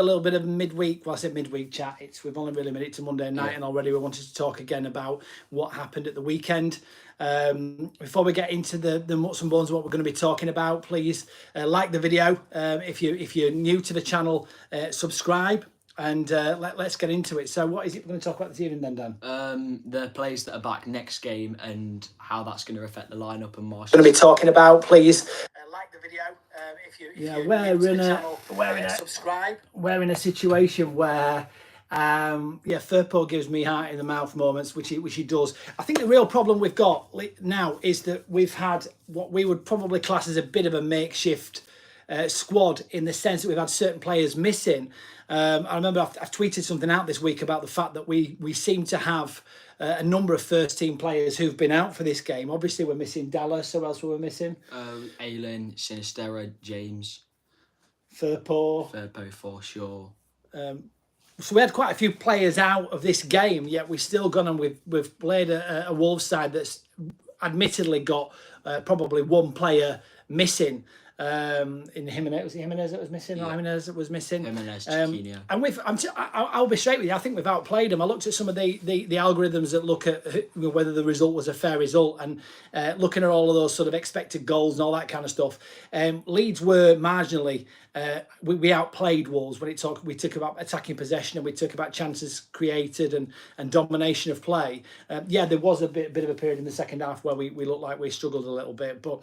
a little bit of midweek, well, I said midweek chat. We've only really made it to Monday night, and already we wanted to talk again about what happened at the weekend. Before we get into the nuts and bones of what we're going to be talking about, please like the video. If you're new to the channel, subscribe, and let's get into it. So what is it we're going to talk about this evening then, Dan? The players that are back next game and how that's going to affect the lineup and Marsch. Going to be talking about, please like the video. We're in a situation where Firpo gives me heart in the mouth moments, which he does. I think the real problem we've got now is that we've had what we would probably class as a bit of a makeshift squad, in the sense that we've had certain players missing. I remember I've tweeted something out this week about the fact that we seem to have a number of first team players who've been out for this game. Obviously, we're missing Dallas. Who else were we missing? Aylin, Sinisterra, James, Firpo for sure. So we had quite a few players out of this game, yet we've still gone and we've played a Wolves side that's admittedly got probably one player missing. In Jimenez, was it Jimenez that was missing? Yeah. Or Jimenez that was missing. Jimenez, and I'll be straight with you. I think we've outplayed them. I looked at some of the algorithms that look at whether the result was a fair result, and looking at all of those sort of expected goals and all that kind of stuff. Leeds were marginally. We outplayed Wolves when we took about attacking possession, and we took about chances created and domination of play. There was a bit of a period in the second half where we looked like we struggled a little bit, but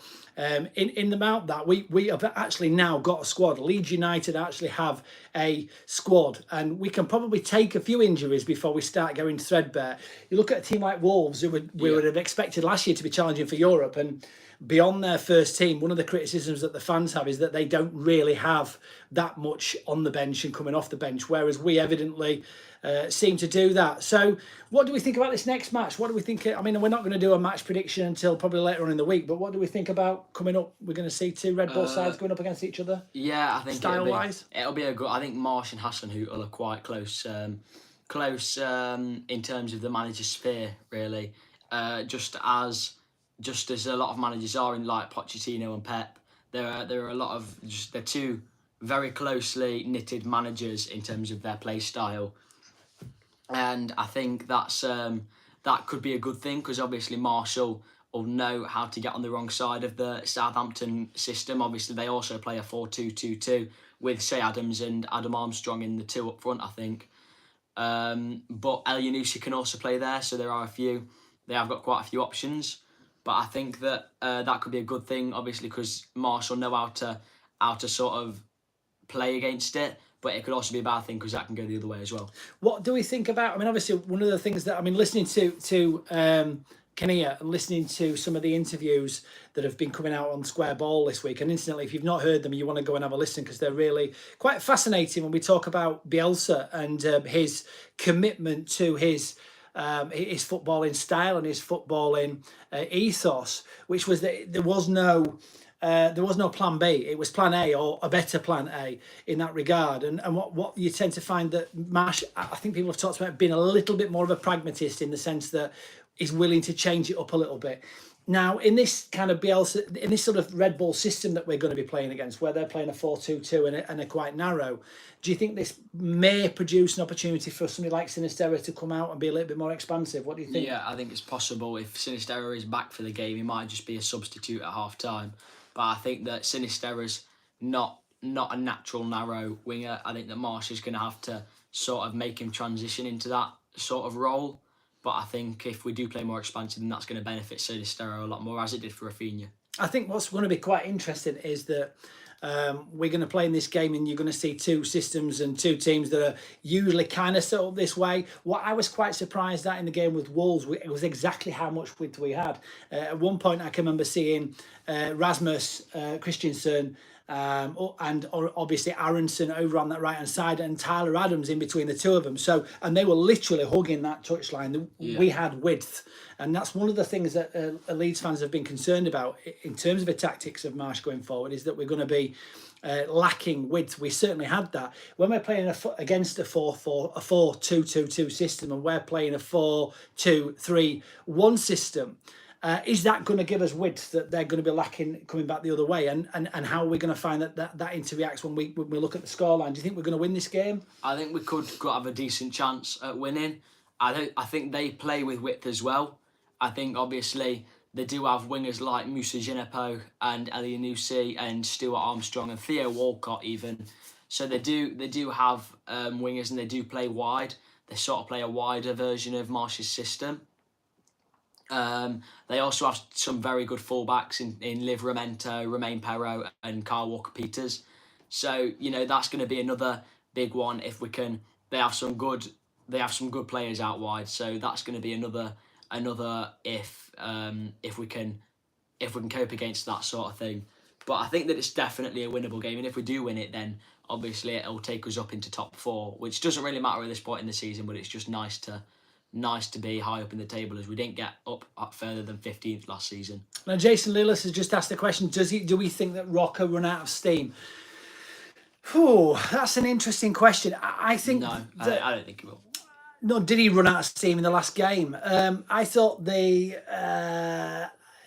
in the mount that we have actually now got a squad. Leeds United actually have a squad, and we can probably take a few injuries before we start going threadbare. You look at a team like Wolves, who we would have expected last year to be challenging for Europe, and beyond their first team, one of the criticisms that the fans have is that they don't really have that much on the bench and coming off the bench, whereas we evidently seem to do that. So what do we think about this next match? What do we think? I mean, we're not going to do a match prediction until probably later on in the week, but what do we think about coming up? We're going to see two Red Bull sides going up against each other. Yeah, I think style-wise, it'll be a good. I think Marsch and Hasenhüttl are quite close in terms of the manager's sphere, really. Just as a lot of managers are in, like Pochettino and Pep, there are a lot of they're two very closely knitted managers in terms of their play style, and I think that could be a good thing, because obviously Marshall will know how to get on the wrong side of the Southampton system. Obviously, they also play a 4-2-2-2 with Shea Adams and Adam Armstrong in the two up front, I think. But El Yunusi can also play there, so they have got quite a few options. But I think that that could be a good thing, obviously, because Marsch will know how to sort of play against it. But it could also be a bad thing, because that can go the other way as well. What do we think about? I mean, obviously, one of the things that listening to Kania and listening to some of the interviews that have been coming out on Square Ball this week. And incidentally, if you've not heard them, you want to go and have a listen, because they're really quite fascinating when we talk about Bielsa and his commitment to his footballing style and his footballing ethos, which was that there was no plan B. It was plan A, or a better plan A in that regard. And what you tend to find that Marsch, I think people have talked about being a little bit more of a pragmatist, in the sense that he's willing to change it up a little bit. Now, in this kind of Bielsa, in this sort of Red Bull system that we're going to be playing against, where they're playing a 4-2-2 and a quite narrow, do you think this may produce an opportunity for somebody like Sinisterra to come out and be a little bit more expansive? What do you think? Yeah, I think it's possible. If Sinisterra is back for the game, he might just be a substitute at half-time. But I think that Sinisterra's not a natural narrow winger. I think that Marsch is going to have to sort of make him transition into that sort of role. But I think if we do play more expansive, then that's going to benefit Sinisterra a lot more, as it did for Rafinha. I think what's going to be quite interesting is that we're going to play in this game, and you're going to see two systems and two teams that are usually kind of set up this way. What I was quite surprised at in the game with Wolves, it was exactly how much width we had. At one point, I can remember seeing Rasmus Christensen and obviously Aronson over on that right hand side, and Tyler Adams in between the two of them. So, and they were literally hugging that touchline. Yeah. We had width, and that's one of the things that Leeds fans have been concerned about in terms of the tactics of Marsch going forward, is that we're going to be lacking width. We certainly had that when we're playing against a 4-2-2-2 system, and we're playing a 4-2-3-1 system. Is that going to give us width that they're going to be lacking coming back the other way? And how are we going to find that interacts when we look at the scoreline? Do you think we're going to win this game? I think we could have a decent chance at winning. I think they play with width as well. I think obviously they do have wingers like Musa Jinepo and Elianusi and Stuart Armstrong and Theo Walcott even. So they do have wingers, and they do play wide. They sort of play a wider version of Marsch's system. They also have some very good fullbacks in Livramento, Romain Perraud and Kyle Walker-Peters. So, that's going to be another big one if we can. They have some good players out wide. So that's going to be another if we can cope against that sort of thing. But I think that it's definitely a winnable game, and if we do win it, then obviously it'll take us up into top 4, which doesn't really matter at this point in the season, but it's just nice to be high up in the table, as we didn't get up further than 15th last season. Now, Jason Lillis has just asked the question: do we think that Rocker run out of steam? Oh, that's an interesting question. I think no, I don't think he will. No, did he run out of steam in the last game? I thought the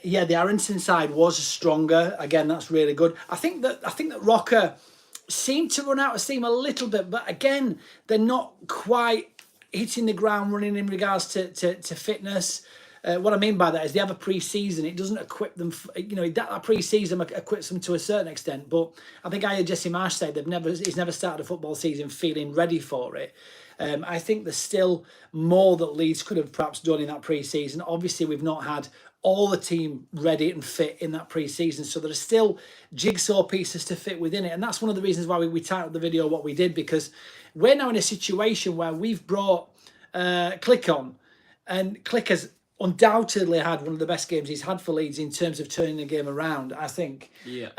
Aronson side was stronger. Again, that's really good. I think that Rocker seemed to run out of steam a little bit, but again, they're not quite hitting the ground running in regards to fitness. What I mean by that is they have a pre-season. It doesn't equip them. That pre-season equips them to a certain extent. But I think I heard Jesse Marsch say he's never started a football season feeling ready for it. I think there's still more that Leeds could have perhaps done in that pre-season. Obviously, we've not had all the team ready and fit in that pre-season, so there are still jigsaw pieces to fit within it. And that's one of the reasons why we titled the video what we did, because we're now in a situation where we've brought Click on, and Click has undoubtedly had one of the best games he's had for Leeds in terms of turning the game around, I think. Yeah.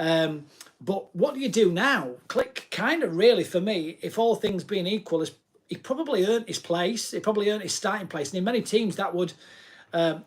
But what do you do now? Click kind of really, for me, if all things being equal, he probably earned his place. He probably earned his starting place. And in many teams, that would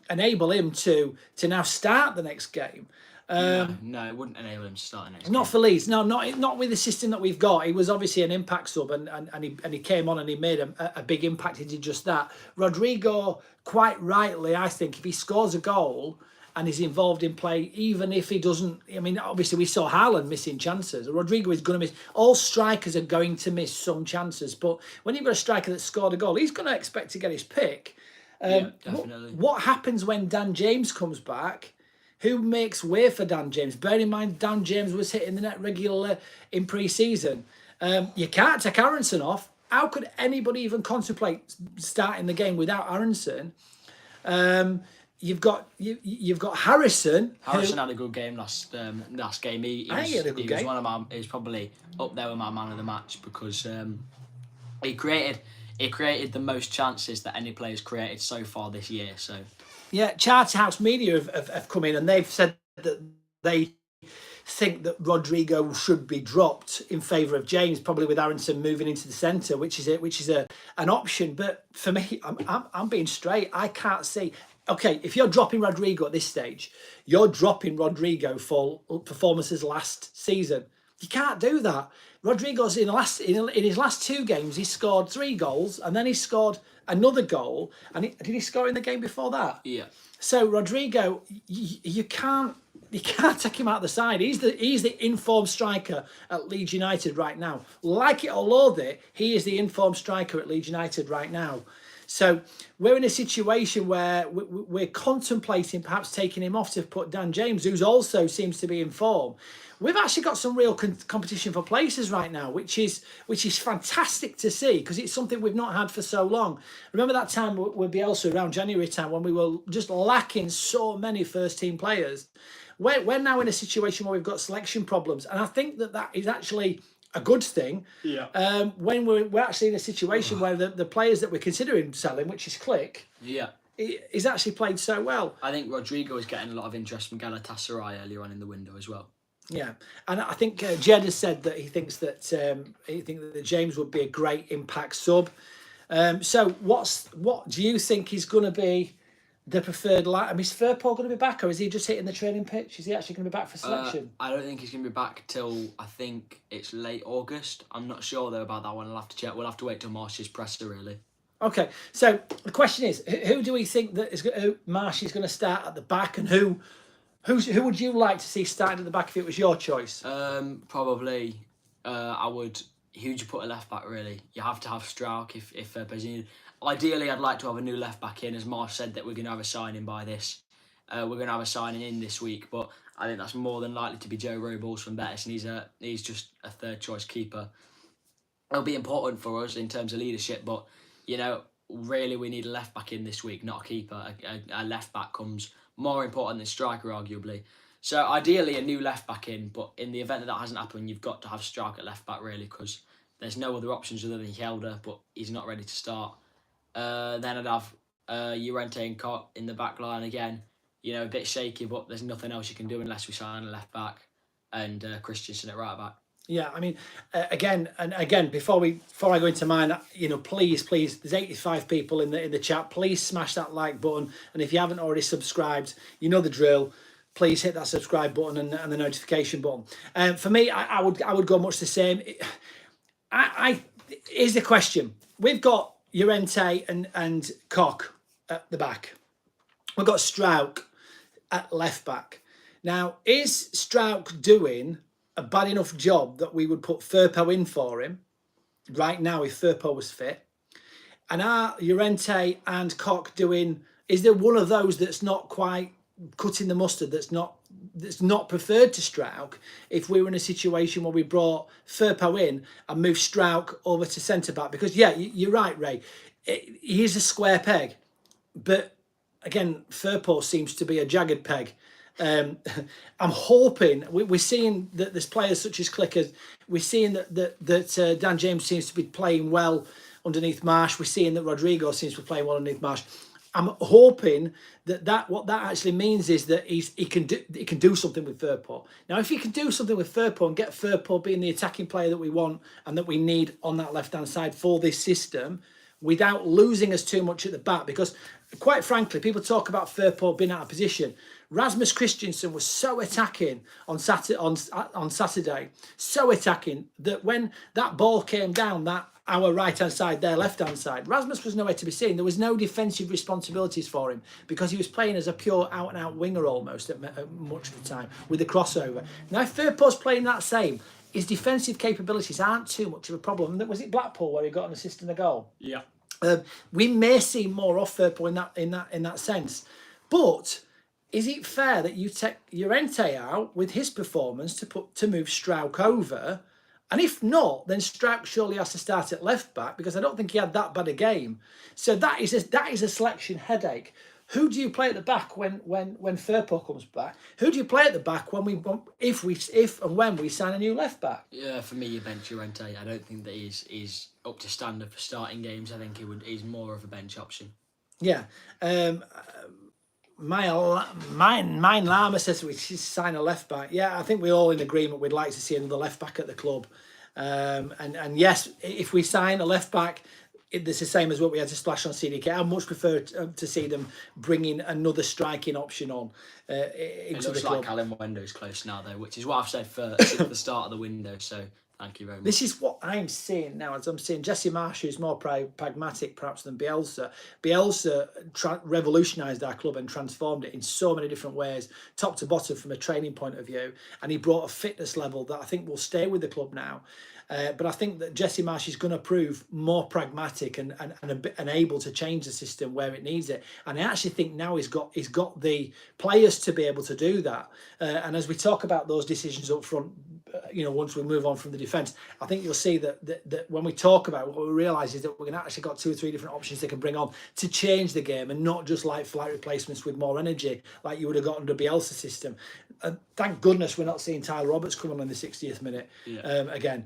enable him to now start the next game. No, it wouldn't enable him to start the next game. Not for Leeds. No, not with the system that we've got. He was obviously an impact sub, and he came on and he made a big impact. He did just that. Rodrigo, quite rightly, I think, if he scores a goal and is involved in play, even if he doesn't, I mean, obviously we saw Haaland missing chances. Rodrigo is going to miss. All strikers are going to miss some chances, but when you've got a striker that scored a goal, he's going to expect to get his pick. Yeah, definitely. What happens when Dan James comes back? Who makes way for Dan James? Bear in mind, Dan James was hitting the net regularly in pre-season. You can't take Aronson off. How could anybody even contemplate starting the game without Aronson? You've got Harrison. Harrison had a good game last game. He was one of my. He's probably up there with my man of the match, because he created the most chances that any player's created so far this year. So. Yeah, Charterhouse Media have come in and they've said that they think that Rodrigo should be dropped in favour of James, probably with Aronson moving into the centre, which is an option. But for me, I'm being straight. I can't see. Okay, if you're dropping Rodrigo at this stage, you're dropping Rodrigo for performances last season. You can't do that. Rodrigo's in his last 2 games, he scored 3 goals, and then he scored another goal. And did he score in the game before that? Yeah. So Rodrigo, you can't take him out the side. He's the informed striker at Leeds United right now. Like it or loathe it, he is the informed striker at Leeds United right now. So we're in a situation where we're contemplating perhaps taking him off to put Dan James, who's also seems to be in form. We've actually got some real competition for places right now, which is fantastic to see, because it's something we've not had for so long. Remember that time with Bielsa around January time when we were just lacking so many first team players? We're now in a situation where we've got selection problems, and I think that is actually a good thing. Yeah. When we're actually in a situation where the players that we're considering selling, which is Click, yeah, he's actually played so well. I think Rodrigo is getting a lot of interest from Galatasaray earlier on in the window as well. Yeah, and I think Jed has said that he thinks that James would be a great impact sub. So what do you think is going to be the preferred line? I mean, is Firpo going to be back, or is he just hitting the training pitch? Is he actually going to be back for selection? I don't think he's going to be back till, I think it's late August. I'm not sure though about that one. I'll have to check. We'll have to wait till Marsch's presser really. Okay, so the question is, who do we think that who Marsch is going to start at the back, and who would you like to see starting at the back if it was your choice? Probably, I would. Who'd you put a left back? Really, you have to have Strauch if there's needed. Ideally, I'd like to have a new left back in, as Marsh said that we're going to have a signing by this. We're going to have a signing in this week, but I think that's more than likely to be Joe Robles from Betis, and he's just a third choice keeper. It'll be important for us in terms of leadership, but really we need a left back in this week, not a keeper. A left back comes more important than striker, arguably. So ideally a new left back in, but in the event that hasn't happened, you've got to have Strike at left back really, because there's no other options other than Helder, but he's not ready to start. Then I'd have Llorente and Koch in the back line again. A bit shaky, but there's nothing else you can do unless we sign a left back, and Christensen at right back. Yeah, I mean, again, before I go into mine, please, there's 85 people in the chat. Please smash that like button, and if you haven't already subscribed, you know the drill. Please hit that subscribe button and the notification button. For me, I would go much the same. Here's the question: we've got Llorente and Koch at the back. We've got Strauch at left back. Now, is Strauch doing a bad enough job that we would put Firpo in for him right now if Firpo was fit? And are Llorente and Koch doing? Is there one of those that's not quite cutting the mustard? That's not preferred to Strauch? If we were in a situation where we brought Firpo in and moved Strauch over to centre back, because you're right, Ray. He is a square peg, but again, Firpo seems to be a jagged peg. I'm hoping we're seeing that there's players such as Clickers. We're seeing that Dan James seems to be playing well underneath Marsch. We're seeing that Rodrigo seems to be playing well underneath Marsch. I'm hoping that what that actually means is that he can do something with Firpo. Now, if he can do something with Firpo and get Firpo being the attacking player that we want and that we need on that left hand side for this system, without losing us too much at the back, because quite frankly, people talk about Firpo being out of position. Rasmus Christensen was so attacking on Saturday, so attacking that when that ball came down our right hand side, their left hand side, Rasmus was nowhere to be seen. There was no defensive responsibilities for him because he was playing as a pure out and out winger almost at much of the time with the crossover. Now, if Firpo's playing that same, his defensive capabilities aren't too much of a problem. Was it Blackpool where he got an assist and a goal? Yeah. We may see more off Firpo in that sense, but is it fair that you take Llorente out with his performance to move Strauch over? And if not, then Strauch surely has to start at left back, because I don't think he had that bad a game. So that is a selection headache. Who do you play at the back when Firpo comes back? Who do you play at the back if and when we sign a new left back? Yeah, for me, you bench Llorente. I don't think that he's up to standard for starting games. I think he's more of a bench option. Yeah. Mine Lama says we should sign a left back. Yeah, I think we're all in agreement. We'd like to see another left back at the club. And yes, if we sign a left back, it's the same as what we had to splash on CDK. I much prefer to see them bringing another striking option on into it looks the club. Like Alan Wendo's close now, though, which is what I've said since the start of the window. So thank you very much. This is what I'm seeing now. As I'm seeing Jesse Marsch, who's more pragmatic perhaps than Bielsa. Bielsa revolutionised our club and transformed it in so many different ways, top to bottom from a training point of view. And he brought a fitness level that I think will stay with the club now. But I think that Jesse Marsch is going to prove more pragmatic and able to change the system where it needs it. And I actually think now he's got the players to be able to do that. And as we talk about those decisions up front, once we move on from the defence, I think you'll see that when we talk about what we realise is that we're going to actually got 2 or 3 different options they can bring on to change the game, and not just like flight replacements with more energy like you would have got under Bielsa system. Thank goodness we're not seeing Tyler Roberts come on in the 60th minute again.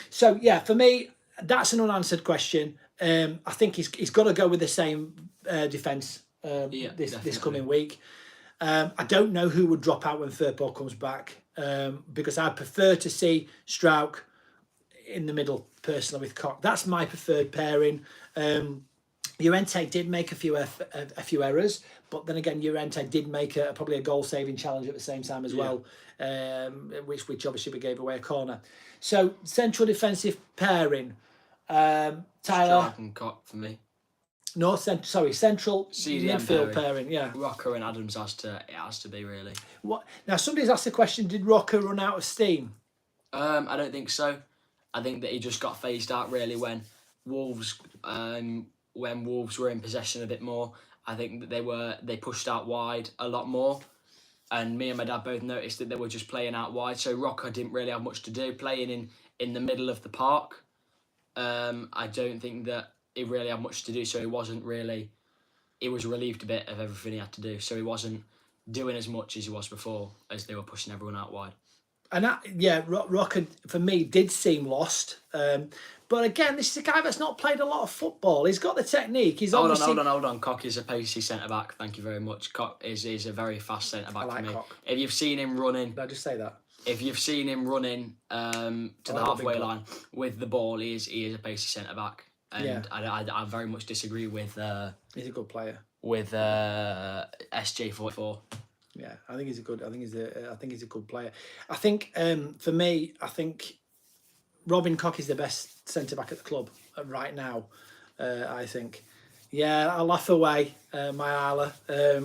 So yeah, for me, that's an unanswered question. I think he's got to go with the same defence this coming week. I don't know who would drop out when Firpo comes back, because I prefer to see Strauch in the middle personally with Koch. That's my preferred pairing. Llorente did make a few errors, but then again, Llorente did make probably a goal-saving challenge at the same time as well, which obviously we gave away a corner. So central defensive pairing, Tyler. Strauch and Koch for me. No, central CDM midfield pairing. Yeah. Rocker and Adams it has to be really. What now? Somebody's asked the question: did Rocker run out of steam? I don't think so. I think that he just got phased out really when Wolves were in possession a bit more. I think that they pushed out wide a lot more, and me and my dad both noticed that they were just playing out wide. So Rocker didn't really have much to do playing in the middle of the park. I don't think that he really had much to do. So he was relieved a bit of everything he had to do. So he wasn't doing as much as he was before, as they were pushing everyone out wide. And Rocker for me did seem lost. But again, this is a guy that's not played a lot of football. He's got the technique. He's hold on. Cock is a pacey centre back. Thank you very much. Cock is a very fast centre back for me. Cock. If you've seen him running, did I just say that? If you've seen him running to the halfway line with the ball, he is a pacey centre back. And I very much disagree with. He's a good player. With SJ44. Yeah, I think he's a good player. I think for me, I think Robin Koch is the best centre back at the club right now. I think. Yeah, I'll laugh away, my Isla,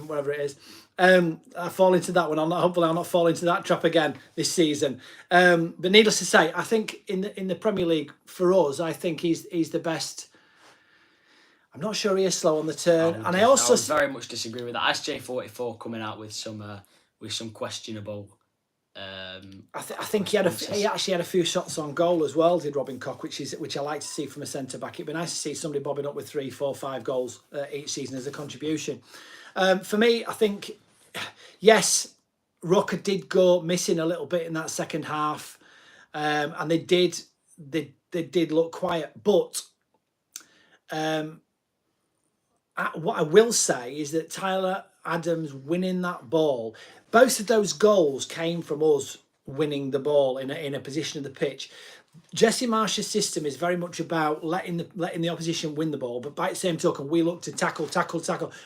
whatever it is. I fall into that one. Hopefully, I'll not fall into that trap again this season. But needless to say, I think in the Premier League for us, I think he's the best. I'm not sure he is slow on the turn, I also very much disagree with that. SJ44 coming out with some questionable. I think he actually had a few shots on goal as well. Did Robin Koch, which I like to see from a centre back. It'd be nice to see somebody bobbing up with 3, 4, 5 goals each season as a contribution. For me, I think yes, Rocker did go missing a little bit in that second half, and they did look quiet, but. What I will say is that Tyler Adams winning that ball, both of those goals came from us winning the ball in a position of the pitch. Jesse Marsch's system is very much about letting the opposition win the ball, but by the same token, we look to tackle.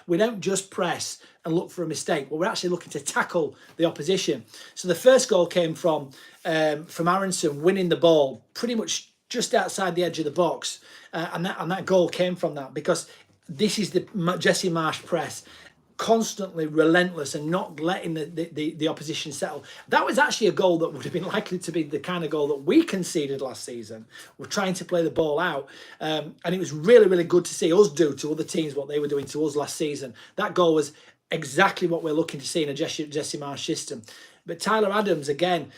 We don't just press and look for a mistake. Well, we're actually looking to tackle the opposition. So the first goal came from Aronson winning the ball pretty much just outside the edge of the box, and that goal came from that, because this is the Jesse Marsch press, constantly relentless and not letting the opposition settle. That was actually a goal that would have been likely to be the kind of goal that we conceded last season. We're trying to play the ball out, and it was really, really good to see us do to other teams what they were doing to us last season. That goal was exactly what we're looking to see in a Jesse Marsch system. But Tyler Adams, again,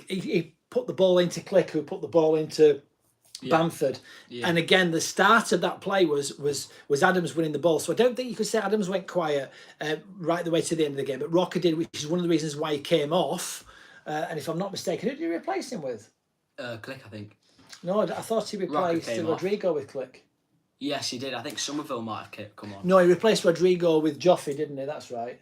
he put the ball into Click, who put the ball into Bamford, and again the start of that play was Adams winning the ball. So I don't think you could say Adams went quiet right the way to the end of the game, but Rocker did, which is one of the reasons why he came off. And if I'm not mistaken, who did he replace him with? Click, I think. No, I thought he replaced Rodrigo with Click. Yes, he did. I think Somerville might have come on. No, he replaced Rodrigo with Joffrey, didn't he? That's right.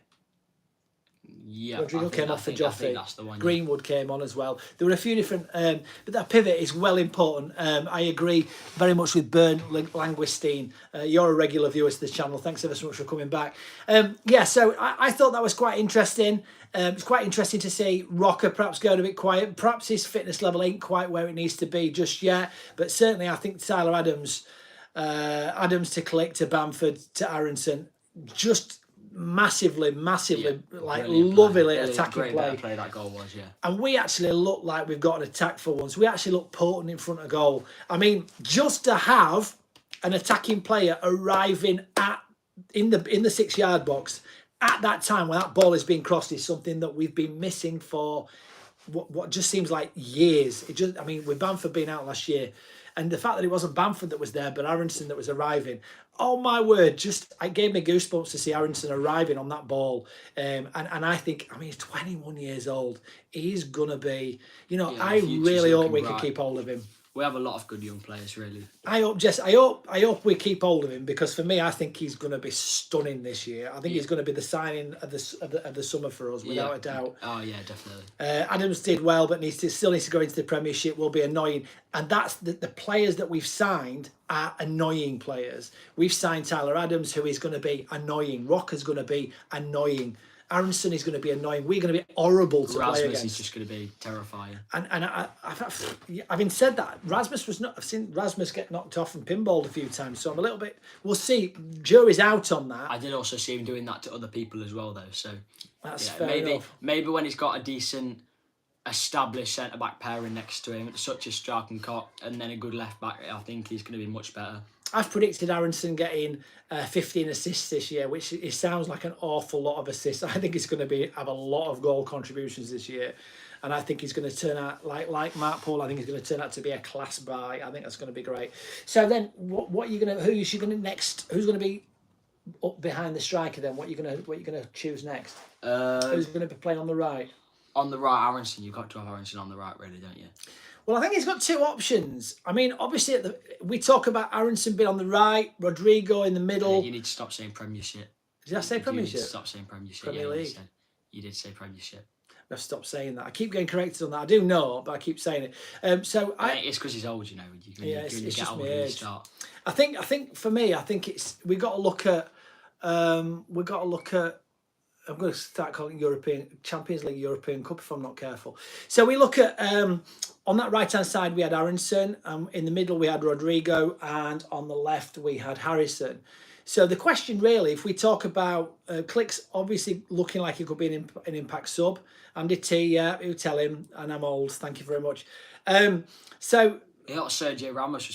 Yeah, Rodrigo came off for Joffrey. That's the one. Greenwood came on as well. There were a few different, but that pivot is well important. I agree very much with Bernd Langwistine. You're a regular viewer to this channel. Thanks ever so much for coming back. So I thought that was quite interesting. It's quite interesting to see Rocker perhaps going a bit quiet. Perhaps his fitness level ain't quite where it needs to be just yet. But certainly I think Tyler Adams to Click, to Bamford, to Aronson, just massively like lovely attacking play that goal was, and we actually look like we've got an attack for once. We actually look potent in front of goal. I mean, just to have an attacking player arriving in the 6-yard box at that time when that ball is being crossed is something that we've been missing for what just seems like years. With Bamford being out last year, and the fact that it wasn't Bamford that was there, but Aronson that was arriving. Oh my word! It gave me goosebumps to see Aronson arriving on that ball. And I think, he's 21 years old. He's gonna be, I really hope we can keep hold of him. We have a lot of good young players, really. I hope we keep hold of him, because for me, I think he's going to be stunning this year. I think he's going to be the signing of the summer for us, without a doubt. Oh yeah, definitely. Adams did well, but still needs to go into the Premiership. Will be annoying, and that's the players that we've signed are annoying players. We've signed Tyler Adams, who is going to be annoying. Rocker's going to be annoying. Aronson is going to be annoying. We're going to be horrible to play Rasmus against. is just going to be terrifying. And having said that, Rasmus was not. I've seen Rasmus get knocked off and pinballed a few times, so I'm a little bit. We'll see. Jury's out on that. I did also see him doing that to other people as well, though. So That's yeah, fair enough. maybe when he's got a decent established centre back pairing next to him, such as Stark and Cock, and then a good left back, I think he's going to be much better. I've predicted Aronson getting 15 assists this year, which it sounds like an awful lot of assists. I think he's going to have a lot of goal contributions this year, and I think he's going to turn out like Mark Paul. I think he's going to turn out to be a class buy. I think that's going to be great. So then, what are you going to? Who's you going to next? Who's going to be up behind the striker? Then what you going to choose next? Who's going to be playing on the right? On the right, Aronson. You've got to have Aronson on the right, really, don't you? Well, I think he's got two options. I mean, obviously, we talk about Aronson being on the right, Rodrigo in the middle. You need to stop saying Premiership. Did I say Premiership? You need to stop saying Premiership. Premier League. You did say Premiership. I've stopped saying that. I keep getting corrected on that. I do know, but I keep saying it. So it's because he's old, you know. It's get just older, my you age. start. I think for me, we got to look at. I'm going to start calling European Champions League European Cup if I'm not careful. So we look at on that right hand side we had Aronson, in the middle we had Rodrigo, and on the left we had Harrison. So the question really, if we talk about Click's obviously looking like he could be an Impact sub. Andy T, yeah, you tell him, and I'm old. Thank you very much. So. I thought Sergio Ramos was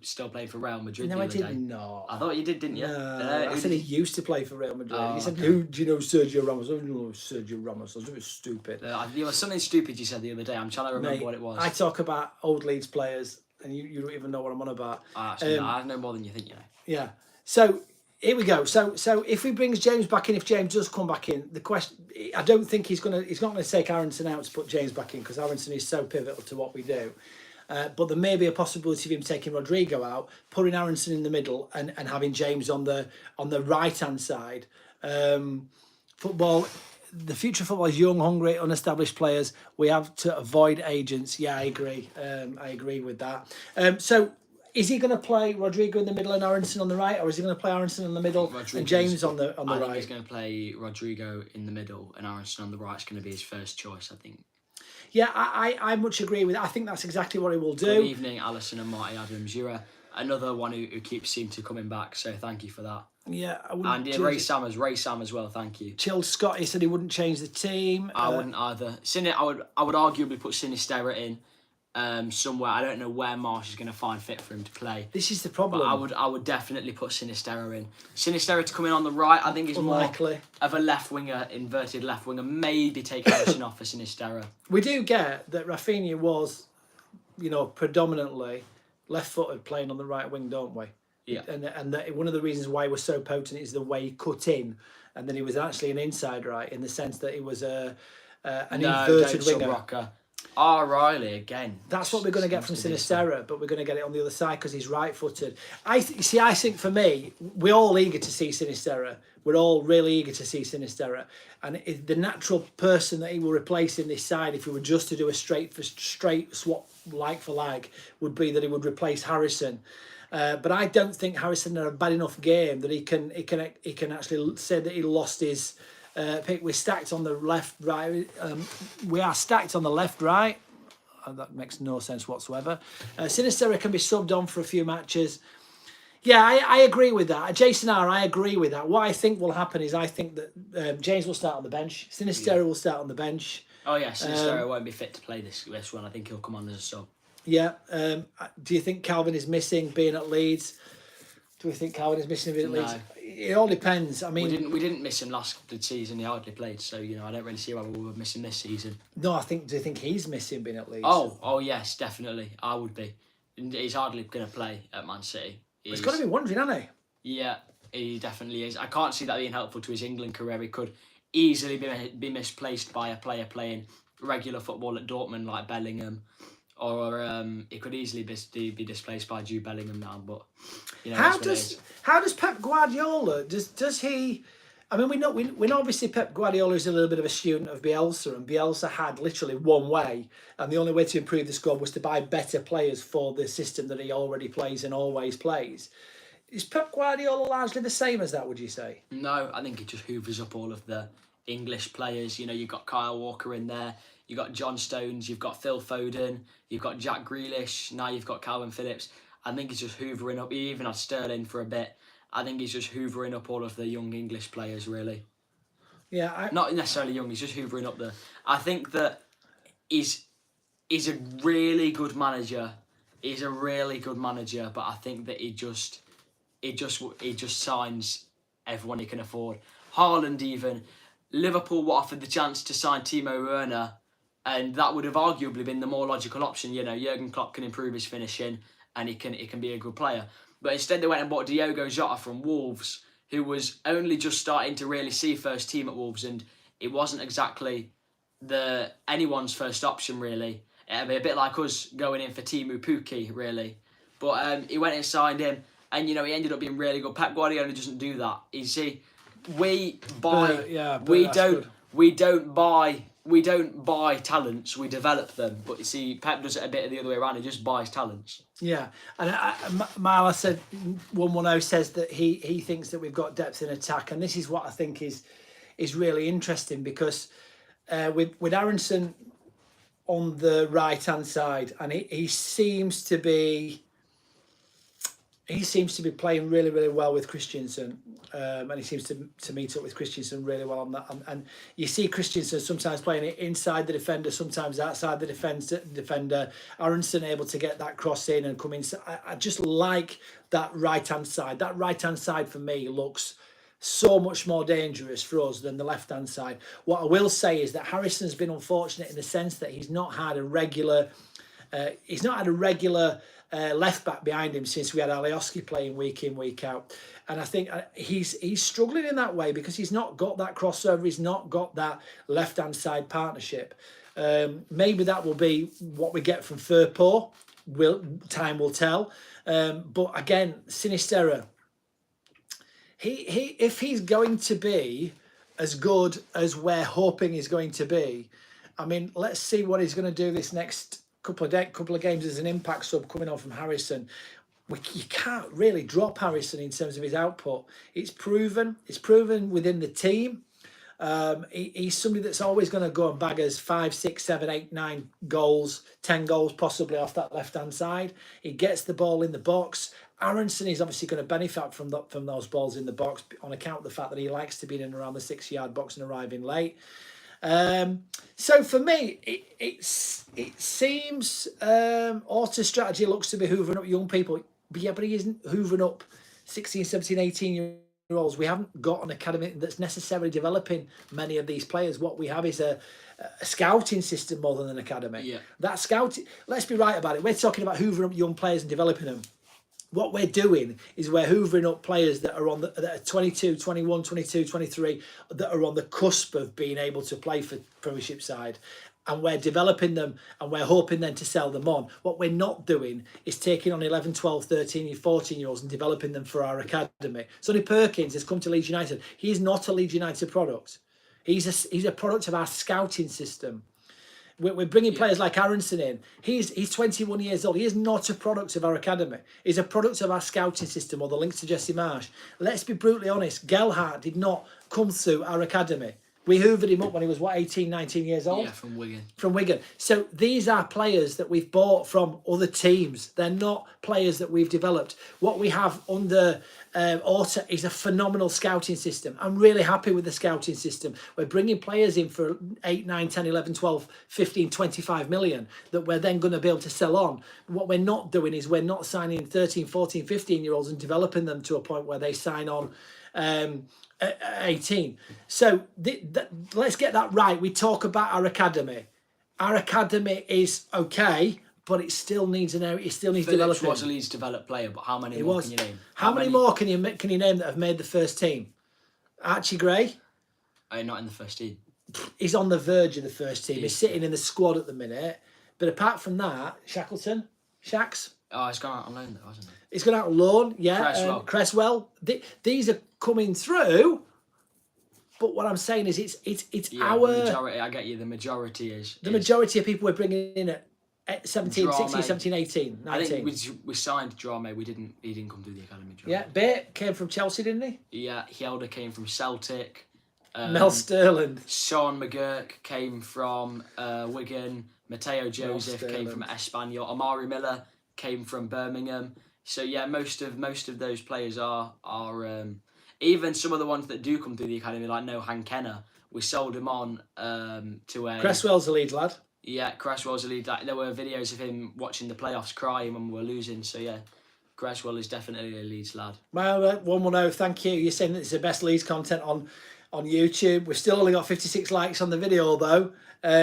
still playing for Real Madrid. No, the I other did day. not. I thought you did, didn't you? No, I said he used to play for Real Madrid. Oh, You said, okay. "Who do you know Sergio Ramos?" I don't know Sergio Ramos. I was a bit stupid. There was something stupid you said the other day. I'm trying to remember Mate, what it was. I talk about old Leeds players, and you don't even know what I'm on about. Actually, I know more than you think, you know. Yeah. So here we go. So if he brings James back in, if James does come back in, the question, I don't think he's not going to take Aronson out to put James back in, because Aronson is so pivotal to what we do. But there may be a possibility of him taking Rodrigo out, putting Aronson in the middle, and having James on the right hand side. The future football is young, hungry, unestablished players. We have to avoid agents. Yeah, I agree. I agree with that. So is he going to play Rodrigo in the middle and Aronson on the right, or is he going to play Aronson in the middle and James on the I right? think he's going to play Rodrigo in the middle and Aronson on the right. It's going to be his first choice, I think. Yeah, I much agree with that. I think that's exactly what he will do. Good evening, Alison and Marty Adams. You're another one who keeps seeming to coming back, so thank you for that. Yeah, I And wouldn't. Ray Sam as well, thank you. Chilled Scott, he said he wouldn't change the team. I wouldn't either. I would arguably put Sinisterra in somewhere. I don't know where Marsh is going to find fit for him to play. This is the problem. But I would definitely put Sinisterra in. Sinisterra to come in on the right, I think is Unlikely. more of a left winger, inverted left winger. Maybe take Harrison off for Sinisterra. We do get that Rafinha was, predominantly left-footed playing on the right wing, don't we? Yeah. And that one of the reasons why he was so potent is the way he cut in, and that he was actually an inside right, in the sense that he was an inverted winger. Rocker. Riley again. That's what we're going to get from Sinisterra, but we're going to get it on the other side because he's right-footed. I think for me, we're all eager to see Sinisterra. We're all really eager to see Sinisterra, and the natural person that he will replace in this side, if we were just to do a straight swap like for like, would be that he would replace Harrison. But I don't think Harrison had a bad enough game that he can actually say that he lost his. Pick. We're stacked on the left, right. We are stacked on the left, right. That makes no sense whatsoever. Sinisterra can be subbed on for a few matches. Yeah, I agree with that. Jason R, I agree with that. What I think will happen is I think that James will start on the bench. Sinisterra will start on the bench. Oh yeah, Sinisterra won't be fit to play this one. I think he'll come on as a sub. Yeah. Do you think Calvin is missing being at Leeds? Do we think Calvin is missing being at Leeds? No. It all depends. I mean, we didn't miss him last season. He hardly played, so I don't really see why we were missing this season. No, do you think he's missing being at Leeds? Oh yes, definitely. I would be. He's hardly going to play at Man City. He's got to be wondering, hasn't he? Yeah, he definitely is. I can't see that being helpful to his England career. He could easily be misplaced by a player playing regular football at Dortmund like Bellingham. Or it could easily be displaced by Jude Bellingham now, but how does Pep Guardiola does he? I mean, we know obviously Pep Guardiola is a little bit of a student of Bielsa, and Bielsa had literally one way, and the only way to improve the squad was to buy better players for the system that he already plays and always plays. Is Pep Guardiola largely the same as that? Would you say? No, I think he just hoovers up all of the English players. You know, you've got Kyle Walker in there, you've got John Stones, you've got Phil Foden, you've got Jack Grealish, now you've got Calvin Phillips. I think he's just hoovering up. He even had Sterling for a bit. I think he's just hoovering up all of the young English players, really. Yeah, Not necessarily young, he's just hoovering up I think that he's a really good manager. He's a really good manager, but I think that he just signs everyone he can afford. Haaland even. Liverpool were offered the chance to sign Timo Werner, and that would have arguably been the more logical option. You know, Jurgen Klopp can improve his finishing, and he can be a good player. But instead they went and bought Diogo Jota from Wolves, who was only just starting to really see first team at Wolves, and it wasn't exactly anyone's first option, really. It'd be a bit like us going in for Timu Puki, really. But he went and signed him, and you know, he ended up being really good. Pep Guardiola doesn't do that. You see, we don't buy talents, we develop them. But you see, Pep does it a bit of the other way around. He just buys talents. Yeah, and Marla said 110 says that he thinks that we've got depth in attack, and this is what I think is really interesting, because with Aronson on the right hand side, and he seems to be playing really, really well with Christensen, and he seems to meet up with Christensen really well on that. And you see Christensen sometimes playing it inside the defender, sometimes outside the defender. Aronson able to get that cross in and come in. So I just like that right hand side. That right hand side for me looks so much more dangerous for us than the left hand side. What I will say is that Harrison's been unfortunate in the sense that he's not had a regular left back behind him since we had Alioski playing week in, week out. And I think he's struggling in that way because he's not got that crossover, he's not got that left hand side partnership. Maybe that will be what we get from Firpo. Time will tell. But again, Sinisterra, he if he's going to be as good as we're hoping he's going to be, I mean, let's see what he's going to do this next couple of games as an impact sub coming on from Harrison. You can't really drop Harrison in terms of his output. It's proven within the team. He's somebody that's always going to go and bag us 5, 6, 7, 8, 9 goals, 10 goals possibly off that left hand side. He gets the ball in the box. Aronson is obviously going to benefit from those balls in the box on account of the fact that he likes to be in and around the 6-yard box and arriving late. So for me, it seems Orta's strategy looks to be hoovering up young people. But he isn't hoovering up 16, 17, 18-year-olds. We haven't got an academy that's necessarily developing many of these players. What we have is a scouting system more than an academy. Yeah. That scouting, let's be right about it. We're talking about hoovering up young players and developing them. What we're doing is we're hoovering up players that are that are 22, 21, 22, 23, that are on the cusp of being able to play for Premiership side. And we're developing them and we're hoping then to sell them on. What we're not doing is taking on 11, 12, 13, 14-year-olds and developing them for our academy. Sonny Perkins has come to Leeds United. He's not a Leeds United product. He's a product of our scouting system. We're bringing players like Aronson in. He's 21 years old. He is not a product of our academy. He's a product of our scouting system or the links to Jesse Marsch. Let's be brutally honest. Gelhardt did not come through our academy. We hoovered him up when he was, 18, 19 years old? Yeah, from Wigan. From Wigan. So these are players that we've bought from other teams. They're not players that we've developed. What we have under Orta is a phenomenal scouting system. I'm really happy with the scouting system. We're bringing players in for 8, 9, 10, 11, 12, 15, 25 million that we're then going to be able to sell on. What we're not doing is we're not signing 13, 14, 15-year-olds and developing them to a point where they sign on 18. So let's get that right. We talk about our academy. Our academy is okay, but it still needs developing. Was a Leeds developed player, but how many more can you name? How many more can you name that have made the first team? Archie Gray? Not in the first team. He's on the verge of the first team. He's sitting in the squad at the minute. But apart from that, Shax? Oh, he's gone out on loan though, hasn't he? He's gone out on loan, yeah. Cresswell. These are coming through. But what I'm saying is it's our... The majority, I get you, the majority is... The majority of people we're bringing in at 17, 16, 17, 18, 19. I think we signed Drame, he didn't come through the academy. Yeah, Bate came from Chelsea, didn't he? Yeah, Hjelde came from Celtic. Mel Sterling. Sean McGurk came from Wigan. Mateo Joseph came from Espanyol. Amari Miller came from Birmingham. So yeah, most of those players are even some of the ones that do come through the academy, like Nohan Kenner. We sold him on to a... Cresswell's a Leeds lad. Yeah, Cresswell's a Leeds lad. There were videos of him watching the playoffs crying when we were losing. So yeah, Cresswell is definitely a Leeds lad. Well, 110, thank you. You're saying that it's the best Leeds content on YouTube. We've still only got 56 likes on the video though.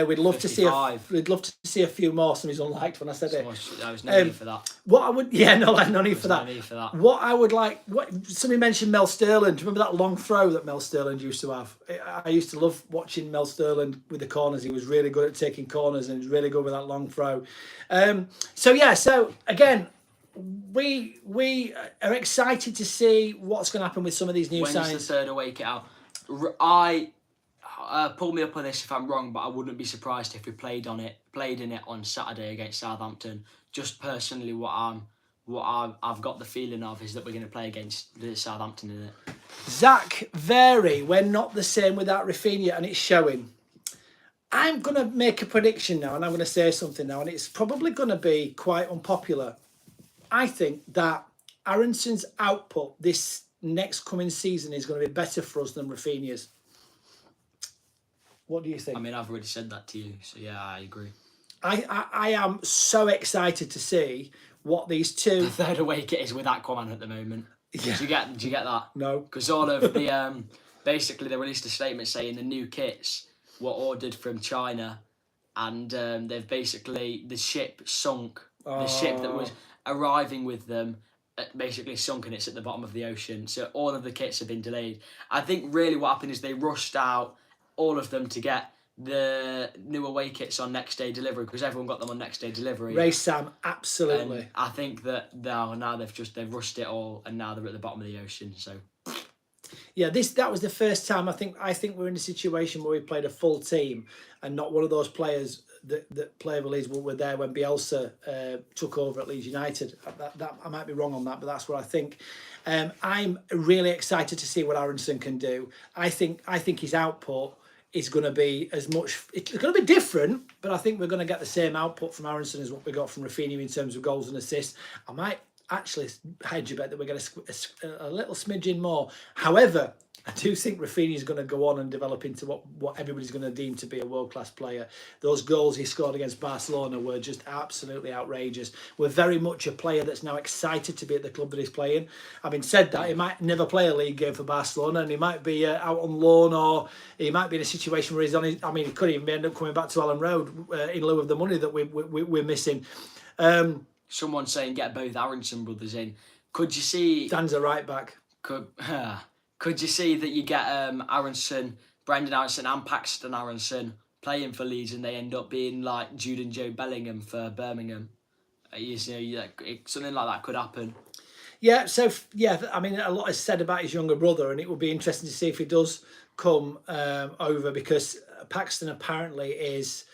We'd love 55. to see a few more. Somebody's unliked when I said it. There was no need for that. What I would, no need for that. No need for that. What I would like, somebody mentioned Mel Sterling. Do you remember that long throw that Mel Sterling used to have? I used to love watching Mel Sterling with the corners. He was really good at taking corners and he was really good with that long throw. So again, we are excited to see what's going to happen with some of these new signings. When's the third away kit out? Pull me up on this if I'm wrong, but I wouldn't be surprised if we played in it on Saturday against Southampton. Just personally, what I've got the feeling of is that we're going to play against the Southampton in it. Zach Very, we're not the same without Rafinha, and it's showing. I'm going to make a prediction now, and I'm going to say something now, and it's probably going to be quite unpopular. I think that Aronson's output this next coming season is going to be better for us than Rafinha's. What do you think? I mean, I've already said that to you, so yeah, I agree. I am so excited to see what these two... The third away kit is with Aquaman at the moment. Yeah. Do you get that? No. Because all of the... basically, they released a statement saying the new kits were ordered from China and they've basically... The ship sunk. The ship that was arriving with them basically sunk and it's at the bottom of the ocean. So all of the kits have been delayed. I think really what happened is they rushed out all of them to get the new away kits on next day delivery because everyone got them on next day delivery. Ray Sam, absolutely. And I think that now they've rushed it all and now they're at the bottom of the ocean. So yeah, that was the first time I think we're in a situation where we played a full team and not one of those players that played with Leeds were there when Bielsa took over at Leeds United. That I might be wrong on that, but that's what I think. I'm really excited to see what Aronson can do. I think his output is going to be it's going to be different, but I think we're going to get the same output from Aronson as what we got from Rafinha in terms of goals and assists. I might actually hedge a bet that we're going to a little smidgen more. However, I do think Rafinha is going to go on and develop into what everybody's going to deem to be a world-class player. Those goals he scored against Barcelona were just absolutely outrageous. We're very much a player that's now excited to be at the club that he's playing. Having said that, he might never play a league game for Barcelona and he might be out on loan or he might be in a situation where he's on his... I mean, he could even end up coming back to Allen Road in lieu of the money that we're missing. Someone's saying get both Aronson brothers in. Could you see... Dan's a right back. Could you see that you get Aronson, Brendan Aronson and Paxton Aronson playing for Leeds and they end up being like Jude and Joe Bellingham for Birmingham? Something like that could happen. Yeah, I mean, a lot is said about his younger brother and it would be interesting to see if he does come over because Paxton apparently is...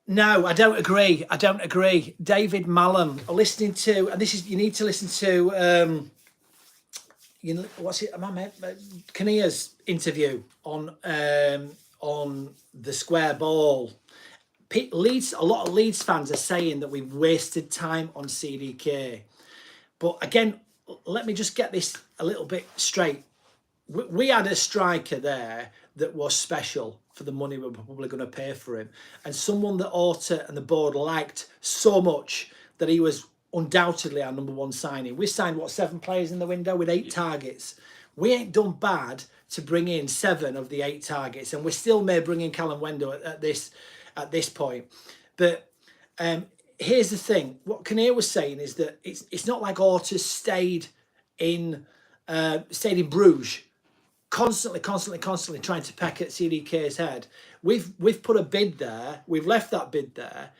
No, I don't agree. David Mallam, listening to, and this is, you need to listen to, Kinnear's interview on the Square Ball. A lot of Leeds fans are saying that we've wasted time on CDK. But again, let me just get this a little bit straight. We had a striker there that was special for the money we're probably going to pay for him. And someone that Orta and the board liked so much that he was undoubtedly our number one signing. We signed, 7 players in the window with 8 targets. We ain't done bad to bring in 7 of the 8 targets. And we still may bring in Callum Wendo at this point. But here's the thing. What Kinnear was saying is that it's not like Orta stayed in Bruges, constantly trying to peck at CDK's head. We've put a bid there. We've left that bid there,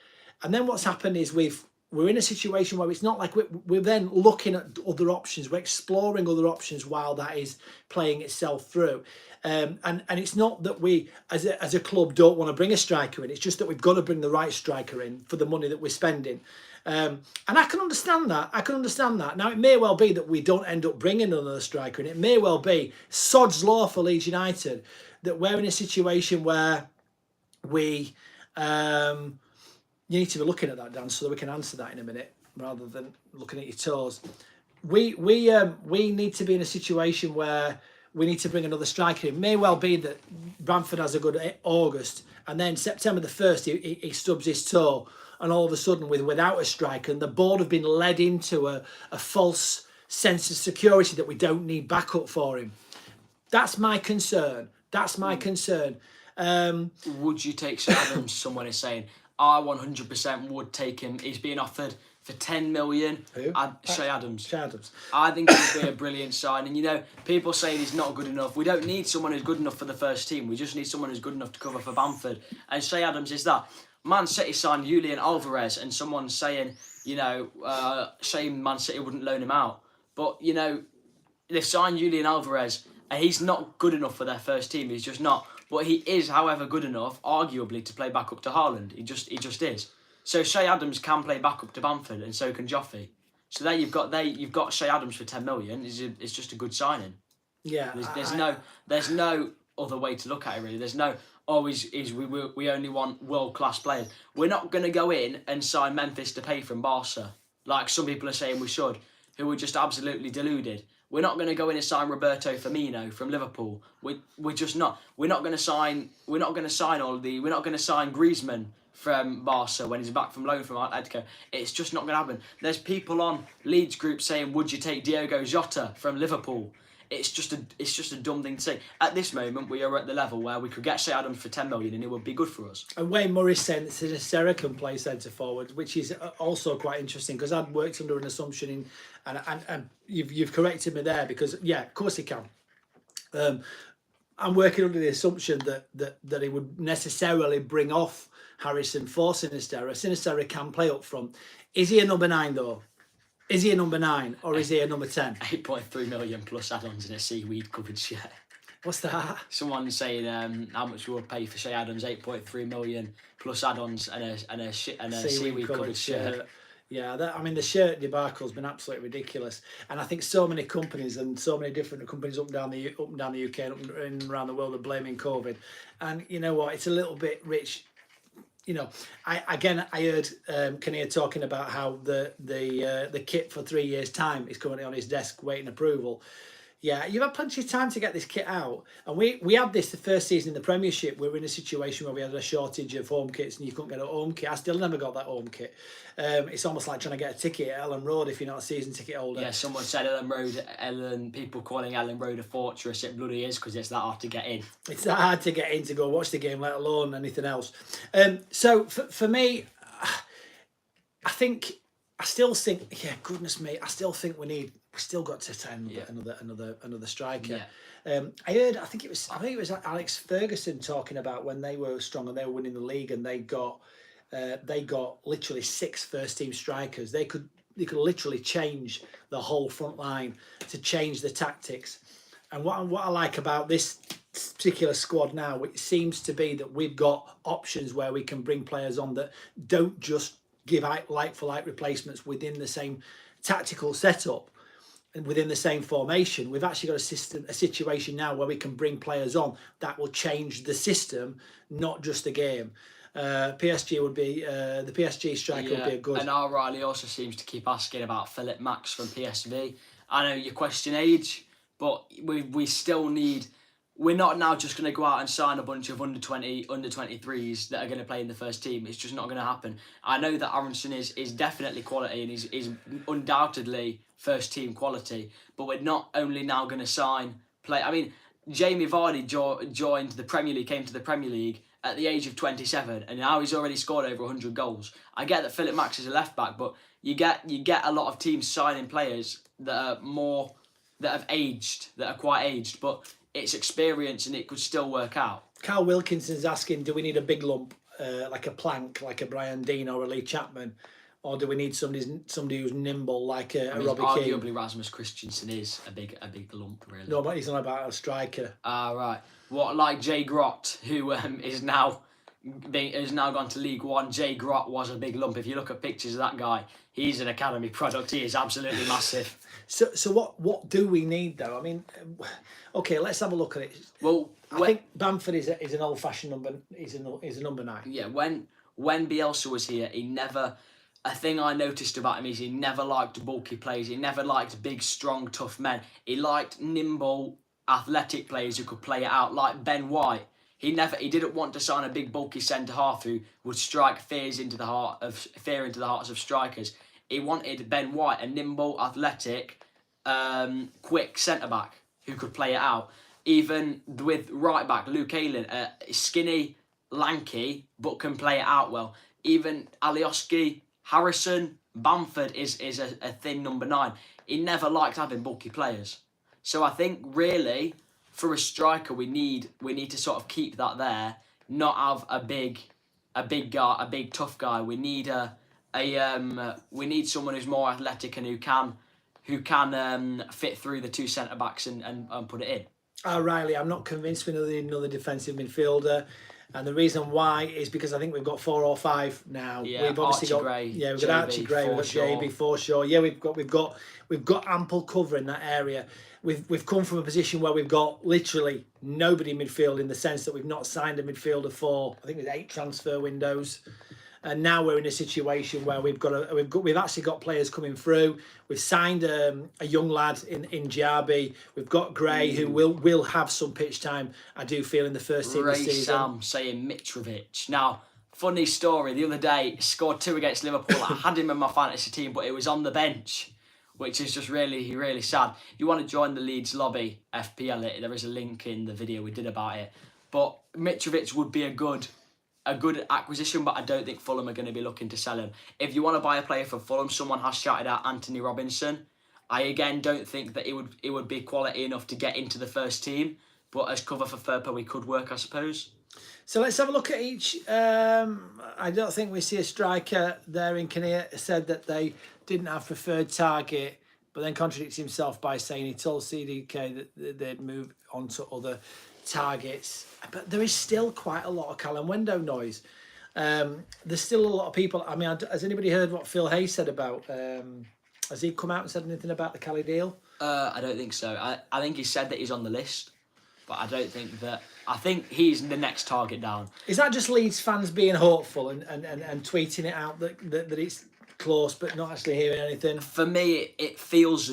and then what's happened is we're in a situation where it's not like we're then looking at other options. We're exploring other options while that is playing itself through. And it's not that we, as a club, don't want to bring a striker in. It's just that we've got to bring the right striker in for the money that we're spending. And I can understand that. Now, it may well be that we don't end up bringing another striker, and it may well be sod's law for Leeds United that we're in a situation where we. You need to be looking at that, Dan, so that we can answer that in a minute, rather than looking at your toes. We need to be in a situation where we need to bring another striker. It may well be that Bamford has a good August, and then September the 1st he stubs his toe, and all of a sudden without a striker, and the board have been led into a false sense of security that we don't need backup for him. That's my concern. Would you take Sir Adams? Someone is saying, I 100% would take him. He's being offered for 10 million. Who? Shay Adams. Shay Adams. I think it would be a brilliant signing. You know, people saying he's not good enough. We don't need someone who's good enough for the first team. We just need someone who's good enough to cover for Bamford. And Shay Adams is that. Man City signed Julian Alvarez, and someone's saying, you know, shame Man City wouldn't loan him out. But, you know, they've signed Julian Alvarez, and he's not good enough for their first team. He's just not. But he is, however, good enough, arguably, to play back up to Haaland. He just is. So Shay Adams can play back up to Bamford, and so can Joffrey. So there you've got Shay Adams for 10 million. It's just a good signing. Yeah. There's no other way to look at it really. There's no we only want world class players. We're not going to go in and sign Memphis Depay from Barca, like some people are saying we should, who are just absolutely deluded. We're not going to go in and sign Roberto Firmino from Liverpool. We're just not. We're not going to sign Griezmann from Barca when he's back from loan from Atletico. It's just not going to happen. There's people on Leeds group saying, would you take Diogo Jota from Liverpool? It's just a dumb thing to say. At this moment, we are at the level where we could get Shay Adams for 10 million and it would be good for us. And Wayne Murray said that Sinisterra can play centre forward, which is also quite interesting, because I'd worked under an assumption and you've corrected me there, because yeah, of course he can. I'm working under the assumption that he would necessarily bring off Harrison for Sinisterra. Sinisterra can play up front. Is he a number 9 though? Is he a number 9 or is he a number 10? 8.3 million plus add-ons in a seaweed covered shirt. What's that? Someone's saying how much we would pay for Shay Adams, 8.3 million plus add-ons and a seaweed covered shirt. Yeah, the shirt debacle has been absolutely ridiculous, and I think so many companies and so many different companies up and down the UK and around the world are blaming COVID, and you know what? It's a little bit rich. You know, I heard Kinnear talking about how the kit for 3 years' time is currently on his desk waiting approval. Yeah, you've had plenty of time to get this kit out. And we had this the first season in the Premiership. We were in a situation where we had a shortage of home kits and you couldn't get a home kit. I still never got that home kit. It's almost like trying to get a ticket at Ellen Road if you're not a season ticket holder. Yeah, someone said people calling Ellen Road a fortress. It bloody is, because it's that hard to get in. It's that hard to get in to go watch the game, let alone anything else. So for me, I still think, yeah, goodness me, I still think we still got to sign another striker. Yeah. I think it was Alex Ferguson talking about when they were strong and they were winning the league, and they got literally 6 first team strikers. They could literally change the whole front line to change the tactics. And what I like about this particular squad now, it seems to be that we've got options where we can bring players on that don't just give out like for like replacements within the same tactical setup and within the same formation. We've actually got a situation now where we can bring players on that will change the system, not just the game. PSG would be the PSG striker would be a good. And O'Reilly also seems to keep asking about Philip Max from PSV. I know you question age, but we still need. We're not now just going to go out and sign a bunch of under 23s that are going to play in the first team. It's just not going to happen. I know that Aronson is definitely quality and is undoubtedly first team quality, but we're not only now going to sign play. I mean, Jamie Vardy joined the Premier League, came to the Premier League at the age of 27, and now he's already scored over 100 goals. I get that Philip Max is a left back, but you get a lot of teams signing players that have aged, that are quite aged, but it's experience and it could still work out. Carl Wilkinson's asking, do we need a big lump, like a Plank, like a Brian Dean or a Lee Chapman? Or do we need somebody who's nimble like a Robbie Keane? Arguably Rasmus Christensen is a big lump, really. No, but he's not about a striker. Right. What, like Jay Grott, who is now has now gone to League One. Jay Grott was a big lump. If you look at pictures of that guy, he's an academy product. He is absolutely massive. So what do we need though? I mean, okay, let's have a look at it. Well, I think Bamford is an old-fashioned number. He's a number 9. Yeah, when Bielsa was here, he never. A thing I noticed about him is he never liked bulky players. He never liked big, strong, tough men. He liked nimble, athletic players who could play it out, like Ben White. He didn't want to sign a big, bulky centre half who would strike fear into the hearts of strikers. He wanted Ben White, a nimble, athletic, quick centre back who could play it out. Even with right back Luke Ayling, skinny, lanky, but can play it out well. Even Alioski, Harrison, Bamford is a thin number 9. He never liked having bulky players. So I think really for a striker we need to sort of keep that there, not have a big guy, a big tough guy. We need we need someone who's more athletic and who can fit through the 2 centre backs and put it in. Riley, I'm not convinced we need another defensive midfielder. And the reason why is because I think we've got 4 or 5 now. Yeah, we've obviously Archie got Gray, we've got Archie Gray, we've got JB Forshaw. Yeah, we've got ample cover in that area. We've come from a position where we've got literally nobody midfield in the sense that we've not signed a midfielder for I think it was 8 transfer windows. And now we're in a situation where we've actually got players coming through. We've signed a young lad in Jarby. We've got Gray who will have some pitch time. I do feel in the first team this season. Sam saying Mitrovic. Now, funny story. The other day scored 2 against Liverpool. I had him in my fantasy team, but it was on the bench, which is just really, really sad. If you want to join the Leeds lobby FPL, there is a link in the video we did about it. But Mitrovic would be a good acquisition, but I don't think Fulham are going to be looking to sell him. If you want to buy a player for Fulham, someone has shouted out Anthony Robinson. I again don't think that it would be quality enough to get into the first team, but as cover for Furpa we could work, I suppose. So let's have a look at each. I don't think we see a striker there. In Kinnear said that they didn't have preferred target, but then contradicts himself by saying he told CDK that they'd move on to other targets. But there is still quite a lot of Callum Window noise. There's still a lot of people. I mean, has anybody heard what Phil Hayes said about? Has he come out and said anything about the Cali deal? I don't think so. I think he said that he's on the list, but I don't think that. I think he's the next target down. Is that just Leeds fans being hopeful and tweeting it out that it's close but not actually hearing anything? For me, it feels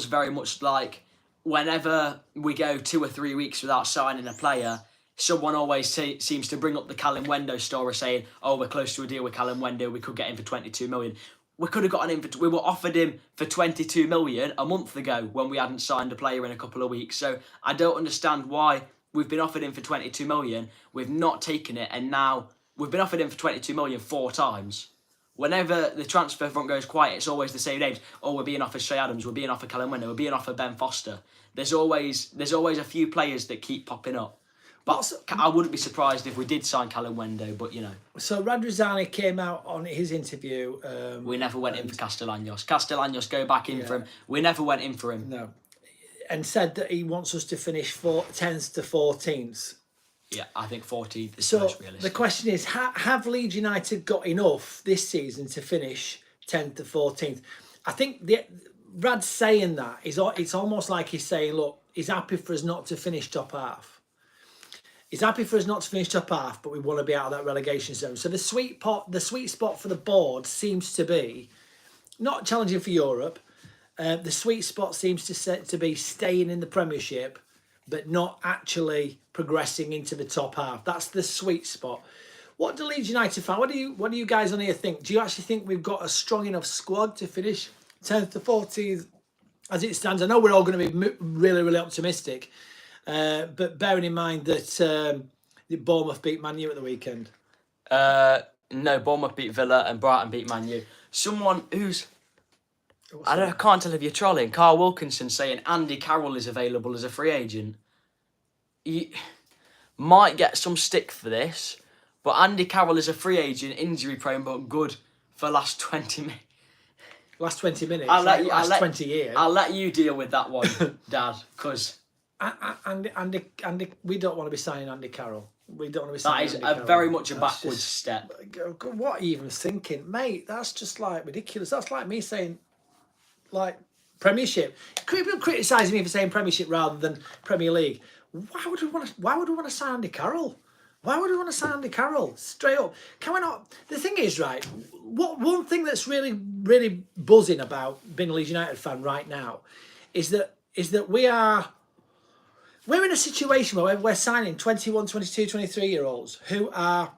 very much like whenever we go 2 or 3 weeks without signing a player, someone always seems to bring up the Callum Wendo story saying, oh, we're close to a deal with Callum Wendo, we could get him for 22 million. We could have gotten him we were offered him for 22 million a month ago when we hadn't signed a player in a couple of weeks. So I don't understand why we've been offered him for 22 million, we've not taken it, and now we've been offered him for 22 million 4 times. Whenever the transfer front goes quiet, it's always the same names. Oh, we're being offered Shay Adams, we're being offered Callum Wendo, we're being offered Ben Foster. There's always a few players that keep popping up. But I wouldn't be surprised if we did sign Callum Wendo, but you know. So Radrizzani came out on his interview. We never went in for Castellanos. Castellanos, go back in for him. We never went in for him. No. And said that he wants us to finish 10th to 14th. Yeah, I think 14th is so most realistic. The question is, have Leeds United got enough this season to finish 10th to 14th? I think Rad's saying that. It's almost like he's saying, look, he's happy for us not to finish top half. He's happy for us not to finish top half, but we want to be out of that relegation zone. So the sweet spot for the board seems to be not challenging for Europe. The sweet spot seems to be staying in the Premiership, but not actually progressing into the top half. That's the sweet spot. What do Leeds United fan? What do you guys on here think? Do you actually think we've got a strong enough squad to finish 10th to 14th as it stands? I know we're all going to be really, really optimistic. But bearing in mind that Bournemouth beat Man U at the weekend. No, Bournemouth beat Villa and Brighton beat Man U. Someone who's... I can't tell if you're trolling. Carl Wilkinson saying Andy Carroll is available as a free agent. You might get some stick for this, but Andy Carroll is a free agent, injury prone, but good for last 20 minutes. Last 20 minutes? Last 20 years? I'll let you deal with that one, Dad, because... Andy, we don't want to be signing Andy Carroll. We don't want to be That saying is Andy a Carroll. very much a That's backwards just- step. What are you even thinking, mate? That's just like ridiculous. That's like me saying, like, Premiership. People criticising me for saying Premiership rather than Premier League. Why would we want to sign Andy Carroll? Why would we want to sign Andy Carroll? Straight up. Can we not? The thing is, right, one thing that's really, really buzzing about being a Leeds United fan right now is that we're in a situation where we're signing 21, 22, 23-year-olds who are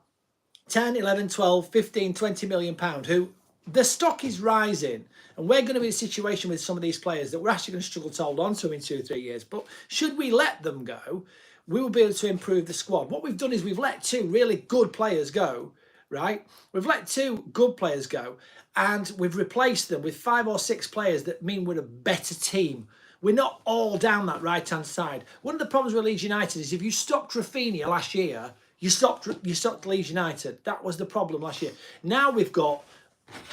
10, 11, 12, 15, 20 million pound, who the stock is rising. And we're going to be in a situation with some of these players that we're actually going to struggle to hold on to in 2 or 3 years. But should we let them go, we will be able to improve the squad. What we've done is we've let 2 really good players go, right? We've let 2 good players go, and we've replaced them with 5 or 6 players that mean we're a better team. We're not all down that right-hand side. One of the problems with Leeds United is if you stopped Rafinha last year, you stopped Leeds United. That was the problem last year. Now we've got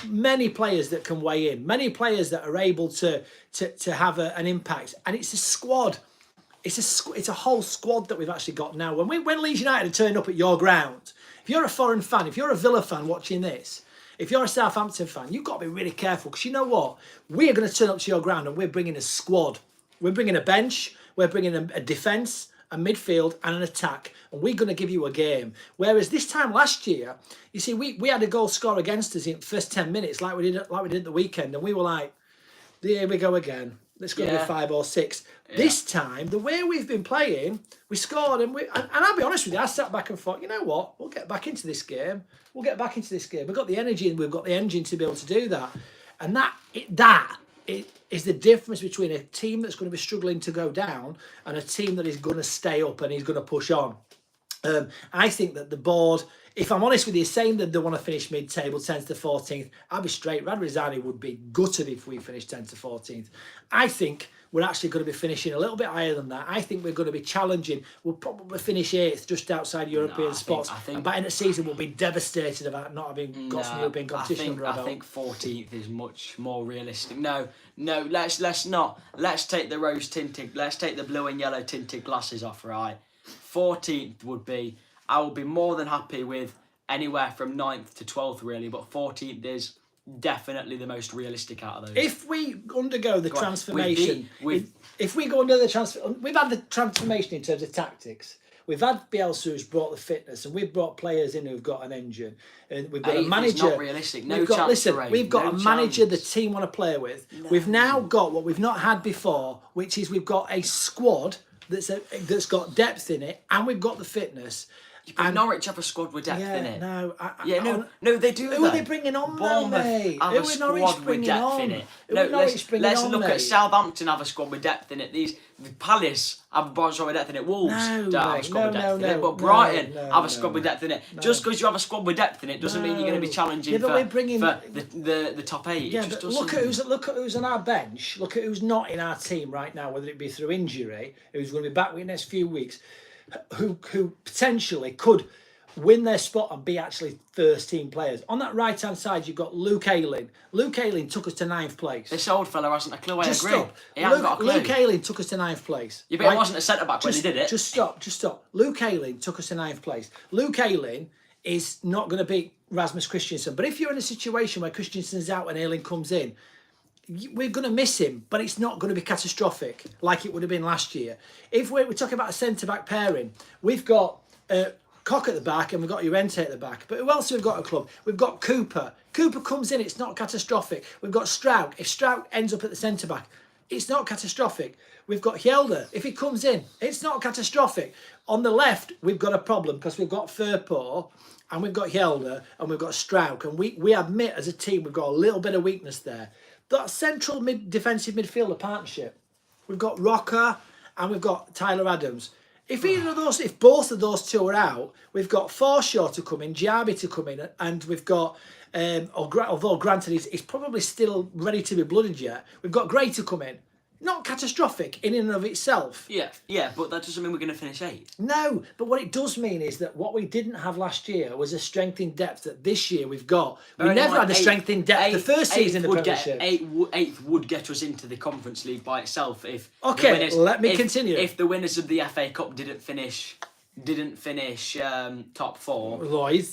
many players that can weigh in, many players that are able to have an impact, and it's a squad. It's a whole squad that we've actually got now. When Leeds United turn up at your ground, if you're a foreign fan, if you're a Villa fan watching this, if you're a Southampton fan, you've got to be really careful, because you know what? We are going to turn up to your ground and we're bringing a squad. We're bringing a bench, we're bringing a defence, a midfield and an attack, and we're going to give you a game. Whereas this time last year, you see, we had a goal score against us in the first 10 minutes like we did at the weekend, and we were like, here we go again. Let's go to 5 or 6. Yeah. This time, the way we've been playing, we scored, and I'll be honest with you, I sat back and thought, you know what? We'll get back into this game. We've got the energy and we've got the engine to be able to do that. And that is the difference between a team that's going to be struggling to go down and a team that is going to stay up and is going to push on. I think that the board, if I'm honest with you, saying that they want to finish mid-table 10th to 14th, I'll be straight. Radrizzani would be gutted if we finish 10th to 14th. I think we're actually going to be finishing a little bit higher than that. I think we're going to be challenging. We'll probably finish 8th, just outside European spots. And by the end of the season, we'll be devastated about not having got some European competition under our belt. I think 14th is much more realistic. No, let's not. Let's take the let's take the blue and yellow tinted glasses off, right? 14th would be, I would be more than happy with anywhere from 9th to 12th, really, but 14th is definitely the most realistic out of those. If we undergo the transformation, if we go under the transfer, we've had the transformation in terms of tactics. We've had Bielsa who's brought the fitness, and we've brought players in who've got an engine, and we've got a manager. It's not realistic. We've got a manager the team want to play with. No. We've now got what we've not had before, which is we've got a squad that's got depth in it, and we've got the fitness. And Norwich have a squad with depth in it. No, they do. Who are they bringing on, mate? Have a squad with depth in it. Let's look at Southampton have a squad with depth in it. The Palace have a squad with depth in it. Wolves don't have a squad with depth in it. But Brighton have a squad with depth in it. Just because you have a squad with depth in it doesn't mean you're going to be challenging for the top 8. Yeah, but look at who's on our bench. Look at who's not in our team right now, whether it be through injury, who's going to be back in the next few weeks, who potentially could win their spot and be actually first team players. On that right hand side, you've got Luke Ayling. Luke Ayling took us to 9th place. This old fella hasn't a clue. I agree. Stop. He hasn't got a clue. Luke Ayling took us to 9th place. Yeah, but he wasn't a centre back when he did it. Just stop. Luke Ayling took us to 9th place. Luke Ayling is not going to beat Rasmus Christensen. But if you're in a situation where Christensen's out and Ayling comes in, we're going to miss him, but it's not going to be catastrophic like it would have been last year. If we're talking about a centre-back pairing, we've got Koch at the back and we've got Llorente at the back. But who else have we got at the club? We've got Cooper. Cooper comes in, it's not catastrophic. We've got Stroud. If Stroud ends up at the centre-back, it's not catastrophic. We've got Hjelde. If he comes in, it's not catastrophic. On the left, we've got a problem because we've got Firpo and we've got Hjelde and we've got Stroud. And we admit as a team we've got a little bit of weakness there. That central defensive midfielder partnership, we've got Rocker and we've got Tyler Adams. If both of those two are out, we've got Forshaw to come in, Jarby to come in, and we've got, although granted he's probably still ready to be blooded yet, we've got Gray to come in. Not catastrophic in and of itself. Yeah, but that doesn't mean we're going to finish 8th. No, but what it does mean is that what we didn't have last year was a strength in depth that this year we've got. We never had the strength in depth the first season in the Premiership. 8th would get us into the Conference League by itself if... Okay, let me continue. If the winners of the FA Cup didn't finish didn't finish top 4. Lloyd,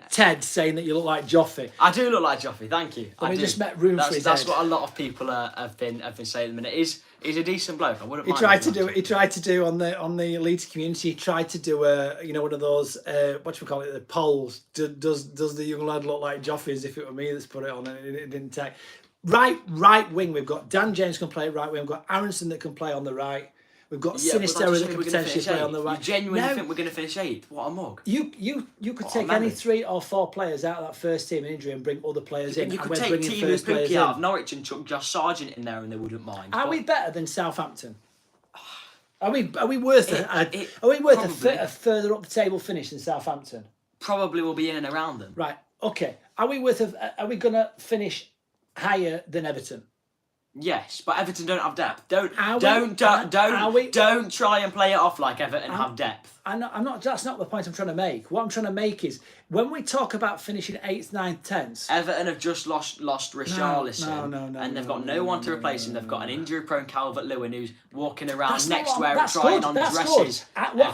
Ted saying that you look like Joffrey. I do look like Joffrey, thank you. We just met room for his That's head. what a lot of people have been saying at the minute. He's a decent bloke. I wouldn't He mind. He tried to do on the Leeds community. He tried to do one of those what do we call it, the polls. Does the young lad look like Joffrey? As if it were me that's put it on, and it didn't take. Right wing. We've got Dan James can play right wing. We've got Aronson that can play on the right. We've got Sinisterra that can potentially play on the right. You genuinely think we're going to finish 8th? What a mug! You could take any 3 or 4 players out of that first team in injury and bring other players in. You could take Timu Pukki out of Norwich and chuck Josh Sargent in there, and they wouldn't mind. Are we better than Southampton? Are we worth a further up the table finish than Southampton? Probably will be in and around them. Right. Okay. Are we going to finish higher than Everton? Yes, but Everton don't have depth. Don't try and play it off like Everton have depth. I'm not. That's not the point I'm trying to make. What I'm trying to make is when we talk about finishing 8th, 9th, 10th. Everton have just lost Richarlison, and they've got no one to replace him. They've got an injury-prone Calvert-Lewin who's walking around next to where trying on dresses.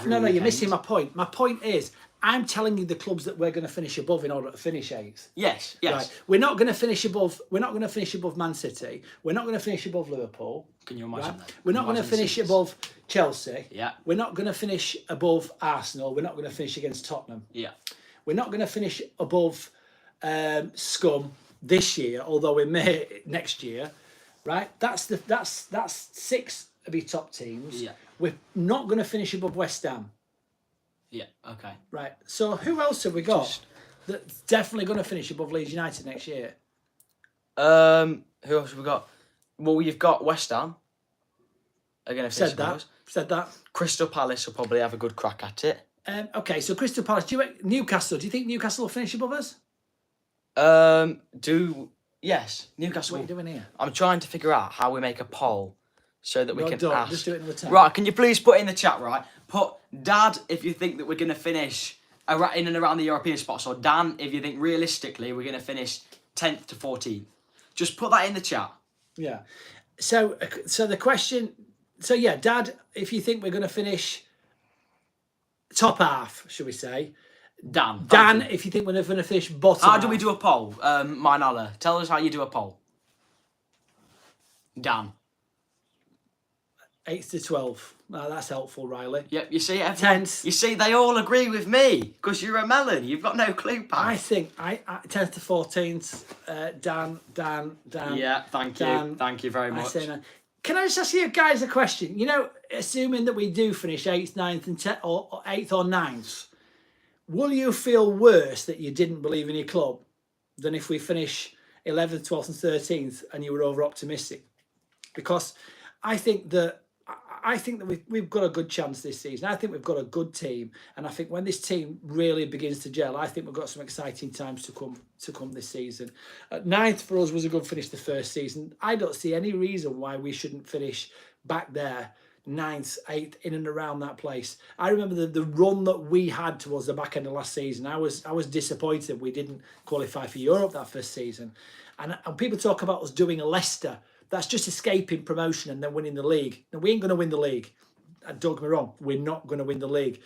No, you're missing my point. My point is, I'm telling you the clubs that we're going to finish above in order to finish 8th. Yes. Right. We're not going to finish above. We're not going to finish above Man City. We're not going to finish above Liverpool. Can you imagine that? We're not going to finish above Chelsea. Yeah. We're not going to finish above Arsenal. We're not going to finish against Tottenham. Yeah. We're not going to finish above Scum this year, although we may next year. Right. That's 6 of your top teams. Yeah. We're not going to finish above West Ham. Yeah, okay. Right, so who else have we got that's definitely going to finish above Leeds United next year? Who else have we got? Well, you've got West Ham. Again, Said that. Crystal Palace will probably have a good crack at it. Okay, so Crystal Palace. Newcastle? Do you think Newcastle will finish above us? Yes, Newcastle. What are you doing here? I'm trying to figure out how we make a poll so that we can ask. Just do it another time. Right, can you please put in the chat, right? Put Dad if you think that we're going to finish in and around the European spots, or Dan if you think realistically we're going to finish 10th to 14th. Just put that in the chat. Yeah. So the question. So yeah, Dad, if you think we're going to finish top half, should we say? Dan, if you think we're going to finish bottom. How half. do we do a poll? Mainala, tell us how you do a poll. Dan. 8th to 12th. No, that's helpful, Riley. Yep, you see, everyone, 10th. You see, they all agree with me because you're a melon. You've got no clue, pal. I think 10th to 14th. Dan. Yeah, thank you very much. Can I just ask you guys a question? You know, assuming that we do finish 8th, 9th, and 10th, or 8th or 9th, will you feel worse that you didn't believe in your club than if we finish 11th, 12th, and 13th and you were over optimistic? Because I think that we've got a good chance this season. I think we've got a good team, and I think when this team really begins to gel, I think we've got some exciting times to come this season. 9th for us was a good finish the first season. I don't see any reason why we shouldn't finish back there, 9th, 8th, in and around that place. I remember the run that we had towards the back end of last season. I was disappointed we didn't qualify for Europe that first season, and people talk about us doing a Leicester. That's just escaping promotion and then winning the league. Now, we ain't going to win the league. Don't get me wrong, we're not going to win the league.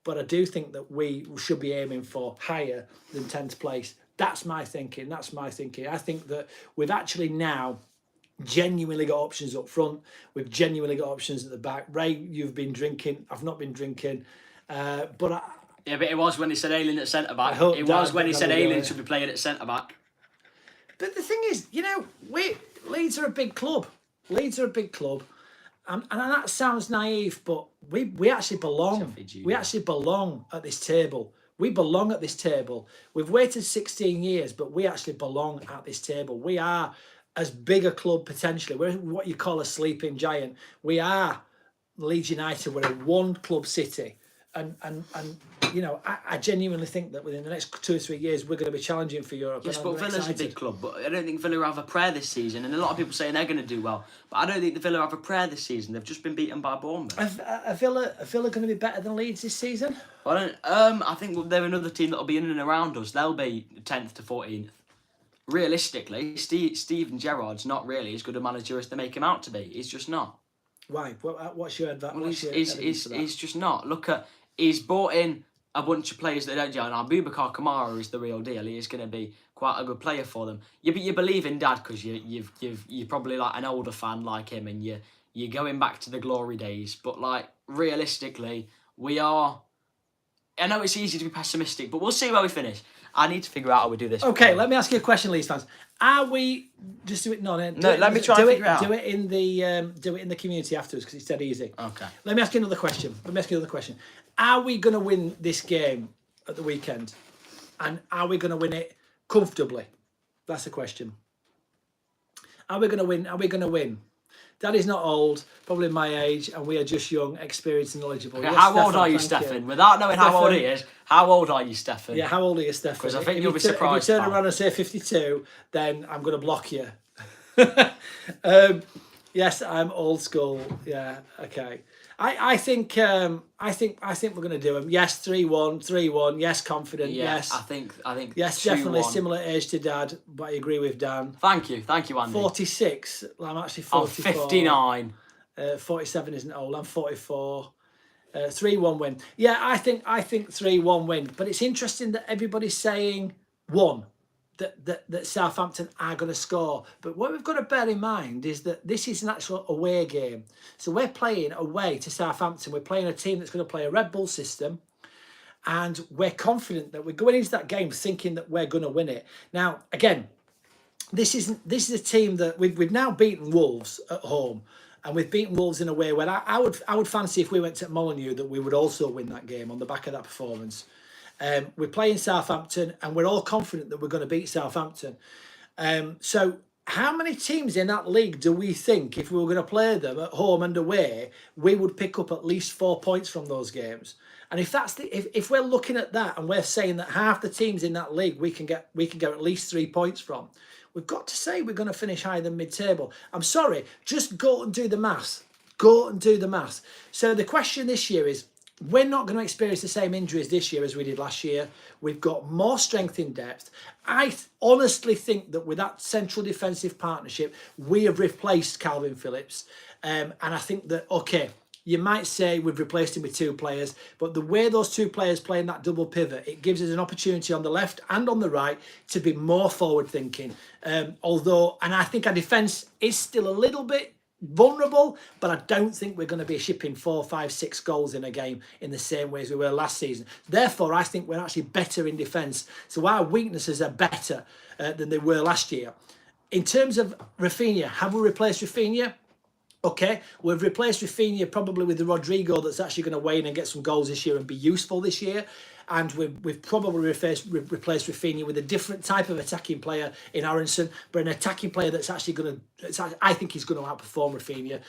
But I do think that we should be aiming for higher than 10th place. That's my thinking. I think that we've actually now genuinely got options up front. We've genuinely got options at the back. Ray, you've been drinking. I've not been drinking. Yeah, but it was when he said Ayling at centre-back. It was when he said Ayling should be playing at centre-back. But the thing is, you know, Leeds are a big club. And that sounds naive, but we actually belong. We actually belong at this table. We belong at this table. We've waited 16 years, but we actually belong at this table. We are as big a club potentially. We're what you call a sleeping giant. We are Leeds United. We're a one-club city. And you know, I genuinely think that within the next 2 or 3 years we're going to be challenging for Europe. Yes, but Villa's a big club, but I don't think Villa have a prayer this season. And a lot of people saying they're going to do well, but I don't think the Villa have a prayer this season. They've just been beaten by Bournemouth. Are Villa going to be better than Leeds this season? I think they're another team that'll be in and around us. They'll be 10th to 14th. Realistically, Steven Gerrard's not really as good a manager as they make him out to be. He's just not. Why? What's your advice? Well, he's just not. Look at he's brought in a bunch of players that don't gel. Now, Boubacar Kamara is the real deal. He is going to be quite a good player for them. You believe in Dad because you're probably like an older fan like him, and you're going back to the glory days. But like realistically, we are. I know it's easy to be pessimistic, but we'll see where we finish. I need to figure out how we do this. Okay, let me ask you a question, Leeds fans. Are we just do it? No, let me try and figure it out. Do it in the community afterwards because it's dead easy. Okay. Let me ask you another question. Are we going to win this game at the weekend, and are we going to win it comfortably? That's the question. Are we going to win? Are we going to win? Daddy's not old, probably my age, and we are just young, experienced, and knowledgeable. Okay, Yes, how old Stefan, are you, thank Stefan? Without knowing how old he is, how old are you, Stefan? Yeah, how old are you, Stefan? Because I think you'll be surprised. If you turn around and say 52, then I'm going to block you. Yes, I'm old school. Yeah, okay. I think we're going to do them. Yes, 3-1. Yes, confident. Yeah, yes, I think. Yes, 2-1. definitely similar age to Dad, but I agree with Dan. Thank you, Andy. 46. I'm actually I'm 44. 59. 47 isn't old. I'm 44. 3-1 win. Yeah, I think 3-1 win. But it's interesting that everybody's saying 1. That Southampton are going to score. But what we've got to bear in mind is that this is an actual away game. So we're playing away to Southampton. We're playing a team that's going to play a Red Bull system. And we're confident that we're going into that game thinking that we're going to win it. Now, again, this is a team that we've now beaten Wolves at home. And we've beaten Wolves in a way where I would fancy if we went to Molineux that we would also win that game on the back of that performance. We're playing Southampton and we're all confident that we're going to beat Southampton. So how many teams in that league do we think, if we were going to play them at home and away, we would pick up at least 4 points from those games? And if we're looking at that and we're saying that half the teams in that league we can get at least 3 points from, we've got to say we're going to finish higher than mid-table. I'm sorry, just go and do the maths. So the question this year is, we're not going to experience the same injuries this year as we did last year. We've got more strength in depth. I honestly think that with that central defensive partnership, we have replaced Calvin Phillips. And I think that, okay, you might say we've replaced him with 2 players, but the way those 2 players play in that double pivot, it gives us an opportunity on the left and on the right to be more forward thinking. And I think our defence is still a little bit vulnerable, but I don't think we're going to be shipping 4, 5, 6 goals in a game in the same way as we were last season. Therefore, I think we're actually better in defence. So our weaknesses are better than they were last year. In terms of Rafinha, have we replaced Rafinha? Okay, we've replaced Rafinha probably with the Rodrigo that's actually going to weigh in and get some goals this year and be useful this year. And we've probably replaced Rafinha with a different type of attacking player in Aronson, but an attacking player that's actually going to, I think he's going to outperform Rafinha.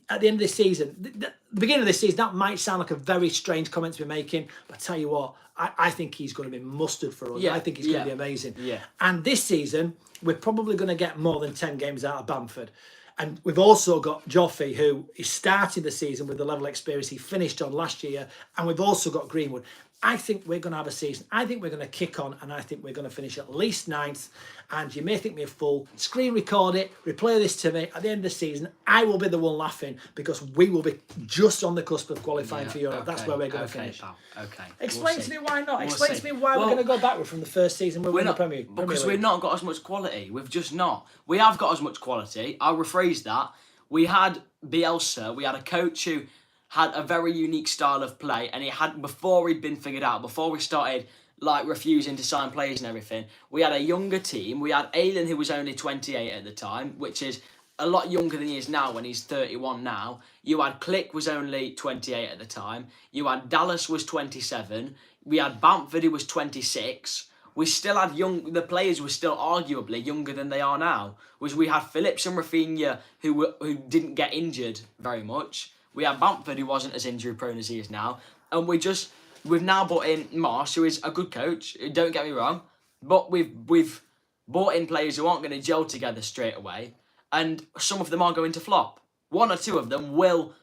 At the end of this season, the beginning of this season, that might sound like a very strange comment to be making, but I tell you what, I think he's going to be mustard for us. Yeah, I think he's going to be amazing. Yeah. And this season, we're probably going to get more than 10 games out of Bamford. And we've also got Joffrey, who is starting the season with the level of experience he finished on last year. And we've also got Greenwood. I think we're going to have a season. I think we're going to kick on, and I think we're going to finish at least 9th. And you may think me a fool. Screen record it, replay this to me. At the end of the season, I will be the one laughing because we will be just on the cusp of qualifying for Europe. That's where we're going to finish. Pal. Okay. Explain to me why not. Explain to me why we're going to go backward from the first season we're in the Premier Because League. we've not got as much quality. We've just not. We have got as much quality. I'll rephrase that. We had Bielsa. We had a coach who had a very unique style of play, and it had, before he'd been figured out, before we started like refusing to sign players and everything, we had a younger team. We had Aylan, who was only 28 at the time, which is a lot younger than he is now when he's 31 now. You had Click, was only 28 at the time. You had Dallas, was 27. We had Bamford, who was 26. We still had the players were still arguably younger than they are now. We had Phillips and Rafinha, who didn't get injured very much. We had Bamford, who wasn't as injury prone as he is now. And we've now brought in Marsch, who is a good coach, don't get me wrong. But we've brought in players who aren't going to gel together straight away. And some of them are going to flop. 1 or 2 of them will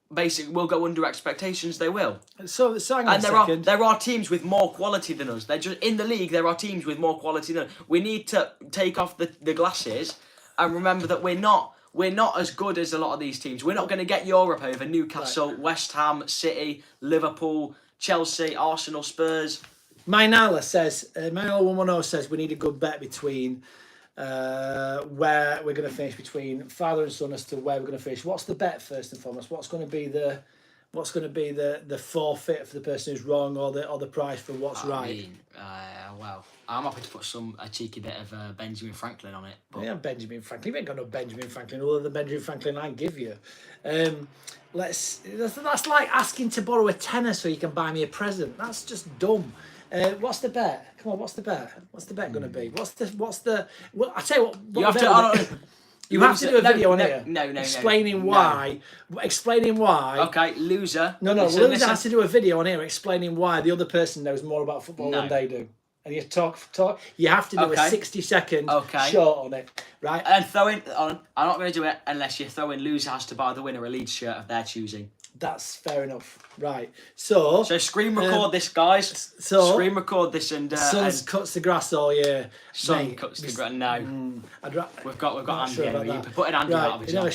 go under expectations. They will. So hang on a second. There are teams with more quality than us. They're just in the league. There are teams with more quality than us. We need to take off the glasses and remember that we're not we're not as good as a lot of these teams. We're not going to get Europe over Newcastle, West Ham, City, Liverpool, Chelsea, Arsenal, Spurs. Mainala 110 says we need a good bet between where we're going to finish, between father and son, as to where we're going to finish. What's the bet first and foremost? What's going to be the forfeit for the person who's wrong, or the price for what's right? Well, I'm happy to put a cheeky bit of Benjamin Franklin on it. But... Yeah, Benjamin Franklin. You ain't got no Benjamin Franklin other than Benjamin Franklin I give you. That's like asking to borrow a tenner so you can buy me a present. That's just dumb. What's the bet? Come on, what's the bet? What's the bet going to be? What's the? Well, I tell you what. You have to. You have to do a video on here. No. Explaining why. Explaining why. Okay, loser. No. Loser has to do a video on here explaining why the other person knows more about football than they do. And you talk. You have to do a 60-second short on it, right? And throwing on. I'm not going to do it unless you throw in loser has to buy the winner a Leeds shirt of their choosing. That's fair enough, right? So screen record this, guys. Screen record this and cuts the grass all year. Son cuts the grass. No, we've got Andy. Sure you're putting Andy out of his. He never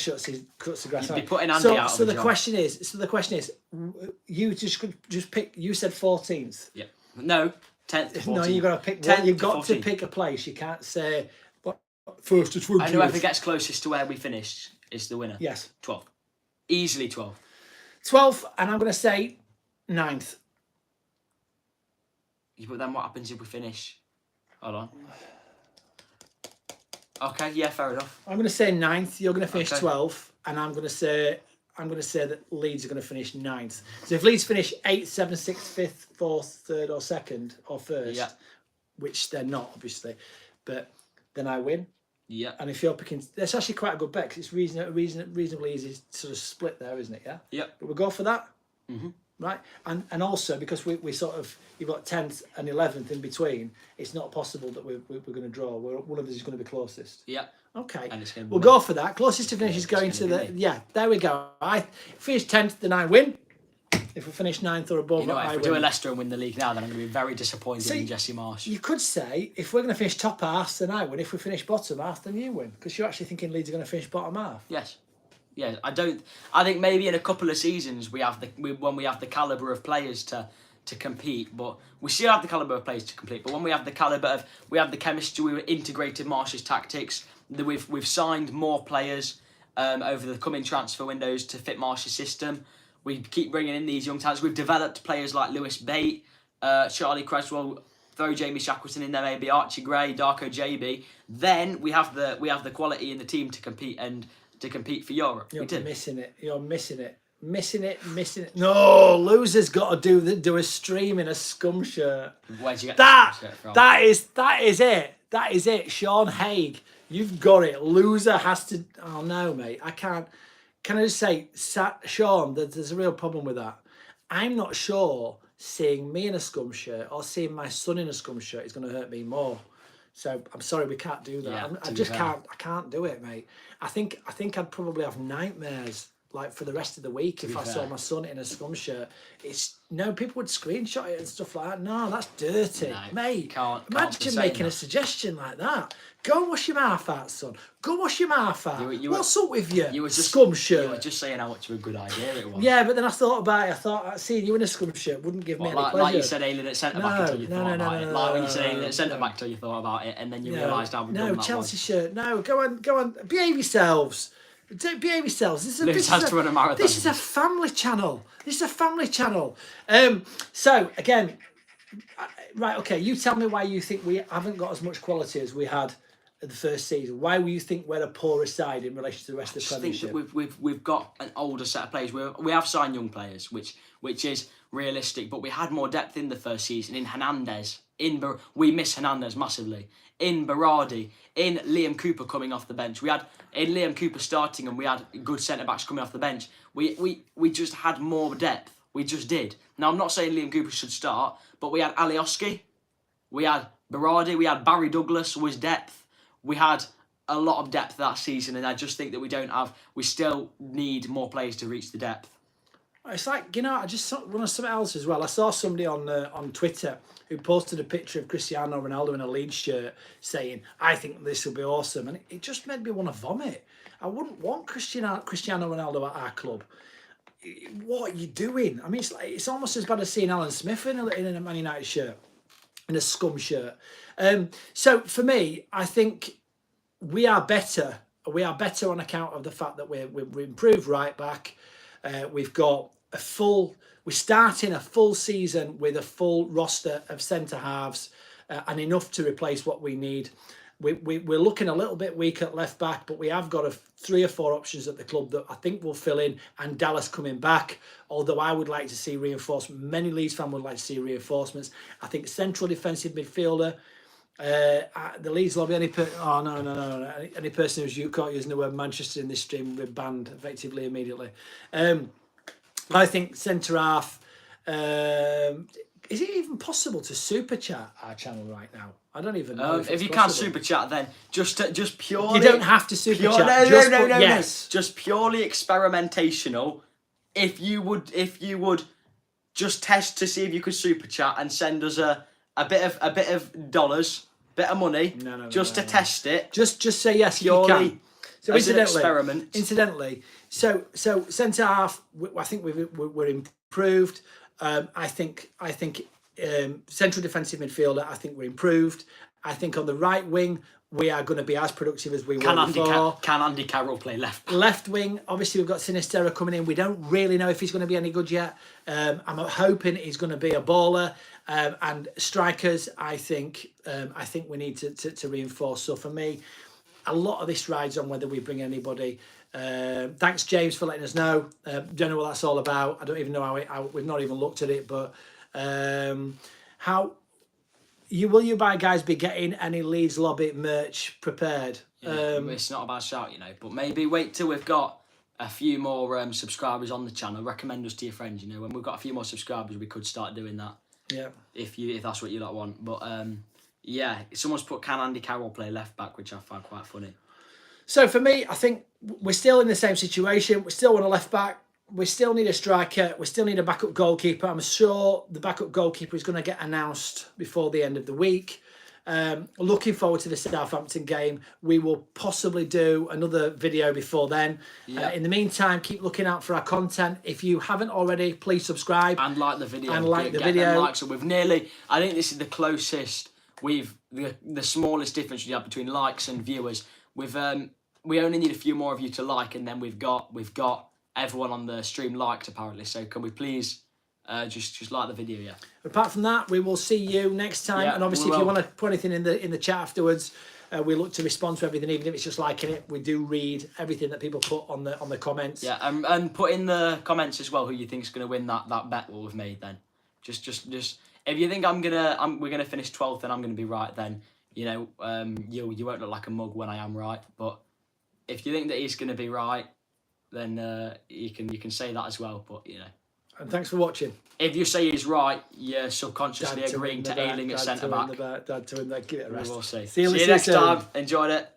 cuts the grass. You'd be putting Andy out. So the question is, you just pick. You said 14th. Yeah. No, 10th. To 14th. No, you got to pick. 10th you've got to pick a place. You can't say first to 20th. And whoever gets closest to where we finished is the winner. Yes. 12th. Easily 12th. 12th, and I'm going to say 9th. But then what happens if we finish? Hold on. Okay, yeah, fair enough. I'm going to say 9th. You're going to finish 12th, and I'm going to say that Leeds are going to finish 9th. So if Leeds finish 8th, 7th, 6th, 5th, 4th, 3rd, or 2nd, or 1st, which they're not, obviously, but then I win. Yeah. And if you're picking, that's actually quite a good bet, because it's reasonably easy to sort of split there, isn't it? Yeah. Yeah. But we'll go for that. Mm-hmm. Right. And also because we sort of, you've got 10th and 11th in between, it's not possible that we're going to draw. One of us is going to be closest. Yeah. Okay. And it's we'll go for that. Closest to finish is going to the. Yeah. There we go. I finish 10th, then I win. If we finish 9th or above, if we do a Leicester and win the league now, then I'm going to be very disappointed in Jesse Marsch. You could say, if we're going to finish top half, then I win. If we finish bottom half, then you win. Because you're actually thinking Leeds are going to finish bottom half. Yes. Yeah, I think maybe in a couple of seasons when we have the calibre of players to compete, but we still have the calibre of players to compete. But when we have the calibre of, we have the chemistry, we've integrated Marsch's tactics, we've signed more players over the coming transfer windows to fit Marsch's system. We keep bringing in these young talents. We've developed players like Lewis Bate, Charlie Cresswell, throw Jamie Shackleton in there, maybe Archie Gray, Darko JB. Then we have the quality in the team to compete for Europe. You're missing it. You're missing it. Missing it. No, loser's got to do a stream in a scum shirt. Where'd you get that shirt from? That is it. That is it. Sean Haig, you've got it. Loser has to. Oh no, mate, I can't. Can I just say, Sean, there's a real problem with that. I'm not sure seeing me in a scum shirt or seeing my son in a scum shirt is going to hurt me more. So I'm sorry, we can't do that. Yeah, I just can't. I can't do it, mate. I think I'd probably have nightmares like for the rest of the week if I saw my son in a scum shirt. People would screenshot it and stuff like that. No, that's dirty, mate. Imagine making a suggestion like that. Go and wash your mouth out, son. Go wash your mouth out. What's up with you? You were just scum shirt. You were just saying how much of a good idea it was. Yeah, but then I thought about it. I thought seeing you in a scum shirt wouldn't give me any pleasure. Like you said, alien at centre back until you thought about it. Like when you said alien at centre back until you thought about it, and then you realised how good that was. No, Chelsea shirt. No, go on. Behave yourselves. Behave yourselves. This is a family channel. So again, right? Okay, you tell me why you think we haven't got as much quality as we had at the first season. Why do you think we're a poorer side in relation to the rest of the Premiership? I think that we've got an older set of players. We have signed young players, which is realistic. But we had more depth in the first season. In Hernandez, we miss Hernandez massively. In Berardi, in Liam Cooper coming off the bench. We had in Liam Cooper starting, and we had good centre backs coming off the bench. We just had more depth. We just did. Now I'm not saying Liam Cooper should start, but we had Alioski, we had Berardi, we had Barry Douglas was depth. We had a lot of depth that season, and I just think that we still need more players to reach the depth. It's like, I just saw one of something else as well. I saw somebody on Twitter who posted a picture of Cristiano Ronaldo in a Leeds shirt saying, I think this will be awesome. And it just made me want to vomit. I wouldn't want Cristiano Ronaldo at our club. What are you doing? I mean, it's almost as bad as seeing Alan Smith in a Man United shirt, in a scum shirt. So for me, I think we are better. We are better on account of the fact that we've improved right back. We've got we're starting a full season with a full roster of centre halves and enough to replace what we need. We're looking a little bit weak at left back, but we have got 3 or 4 options at the club that I think will fill in, and Dallas coming back, although I would like to see reinforcement. Many Leeds fans would like to see reinforcements. I think central defensive midfielder, the Leeds lobby, any person who's caught using the word Manchester in this stream will be banned effectively immediately. I think centre half. Is it even possible to super chat our channel right now? I don't even know. If you can't super chat, then just purely. You don't have to super chat. No. Yes. Just purely experimentational. If you would just test to see if you could super chat and send us a bit of dollars, bit of money, to test it. Just say yes if you can. So as an experiment. Incidentally, so centre half, I think we're improved. I think central defensive midfielder, I think we're improved. I think on the right wing, we are going to be as productive as we were before. Can Andy Carroll play left? Left wing, obviously we've got Sinisterra coming in. We don't really know if he's going to be any good yet. I'm hoping he's going to be a baller. And strikers, I think we need to reinforce. So for me, a lot of this rides on whether we bring anybody. Thanks, James, for letting us know. Don't know what that's all about. I don't even know how we've not even looked at it. But will you guys be getting any Leeds Lobby merch prepared? It's not a bad shout, but maybe wait till we've got a few more subscribers on the channel. Recommend us to your friends. When we've got a few more subscribers, we could start doing that. Yeah. If that's what you lot want, but someone's put can Andy Carroll play left back, which I find quite funny. So for me, I think we're still in the same situation. We still want a left back. We still need a striker. We still need a backup goalkeeper. I'm sure the backup goalkeeper is going to get announced before the end of the week. Looking forward to the Southampton game. We will possibly do another video before then. Yeah. In the meantime, keep looking out for our content. If you haven't already, please subscribe. And like the video. So we've I think this is the closest the smallest difference we have between likes and viewers. We only need a few more of you to like, and then we've got everyone on the stream liked apparently. So can we please just like the video? Yeah. Apart from that, we will see you next time. Yeah, and obviously, if you want to put anything in the chat afterwards, we look to respond to everything, even if it's just liking it. We do read everything that people put on the comments. Yeah, and put in the comments as well who you think's going to win that bet what we've made. Then just if you think we're gonna finish 12th and I'm gonna be right, then you won't look like a mug when I am right. But if you think that he's gonna be right, then you can say that as well. But And thanks for watching. If you say he's right, you're subconsciously agreeing to ailing at centre back. Dad to win that. Give it a rest. We will see. See you next time. Enjoyed it.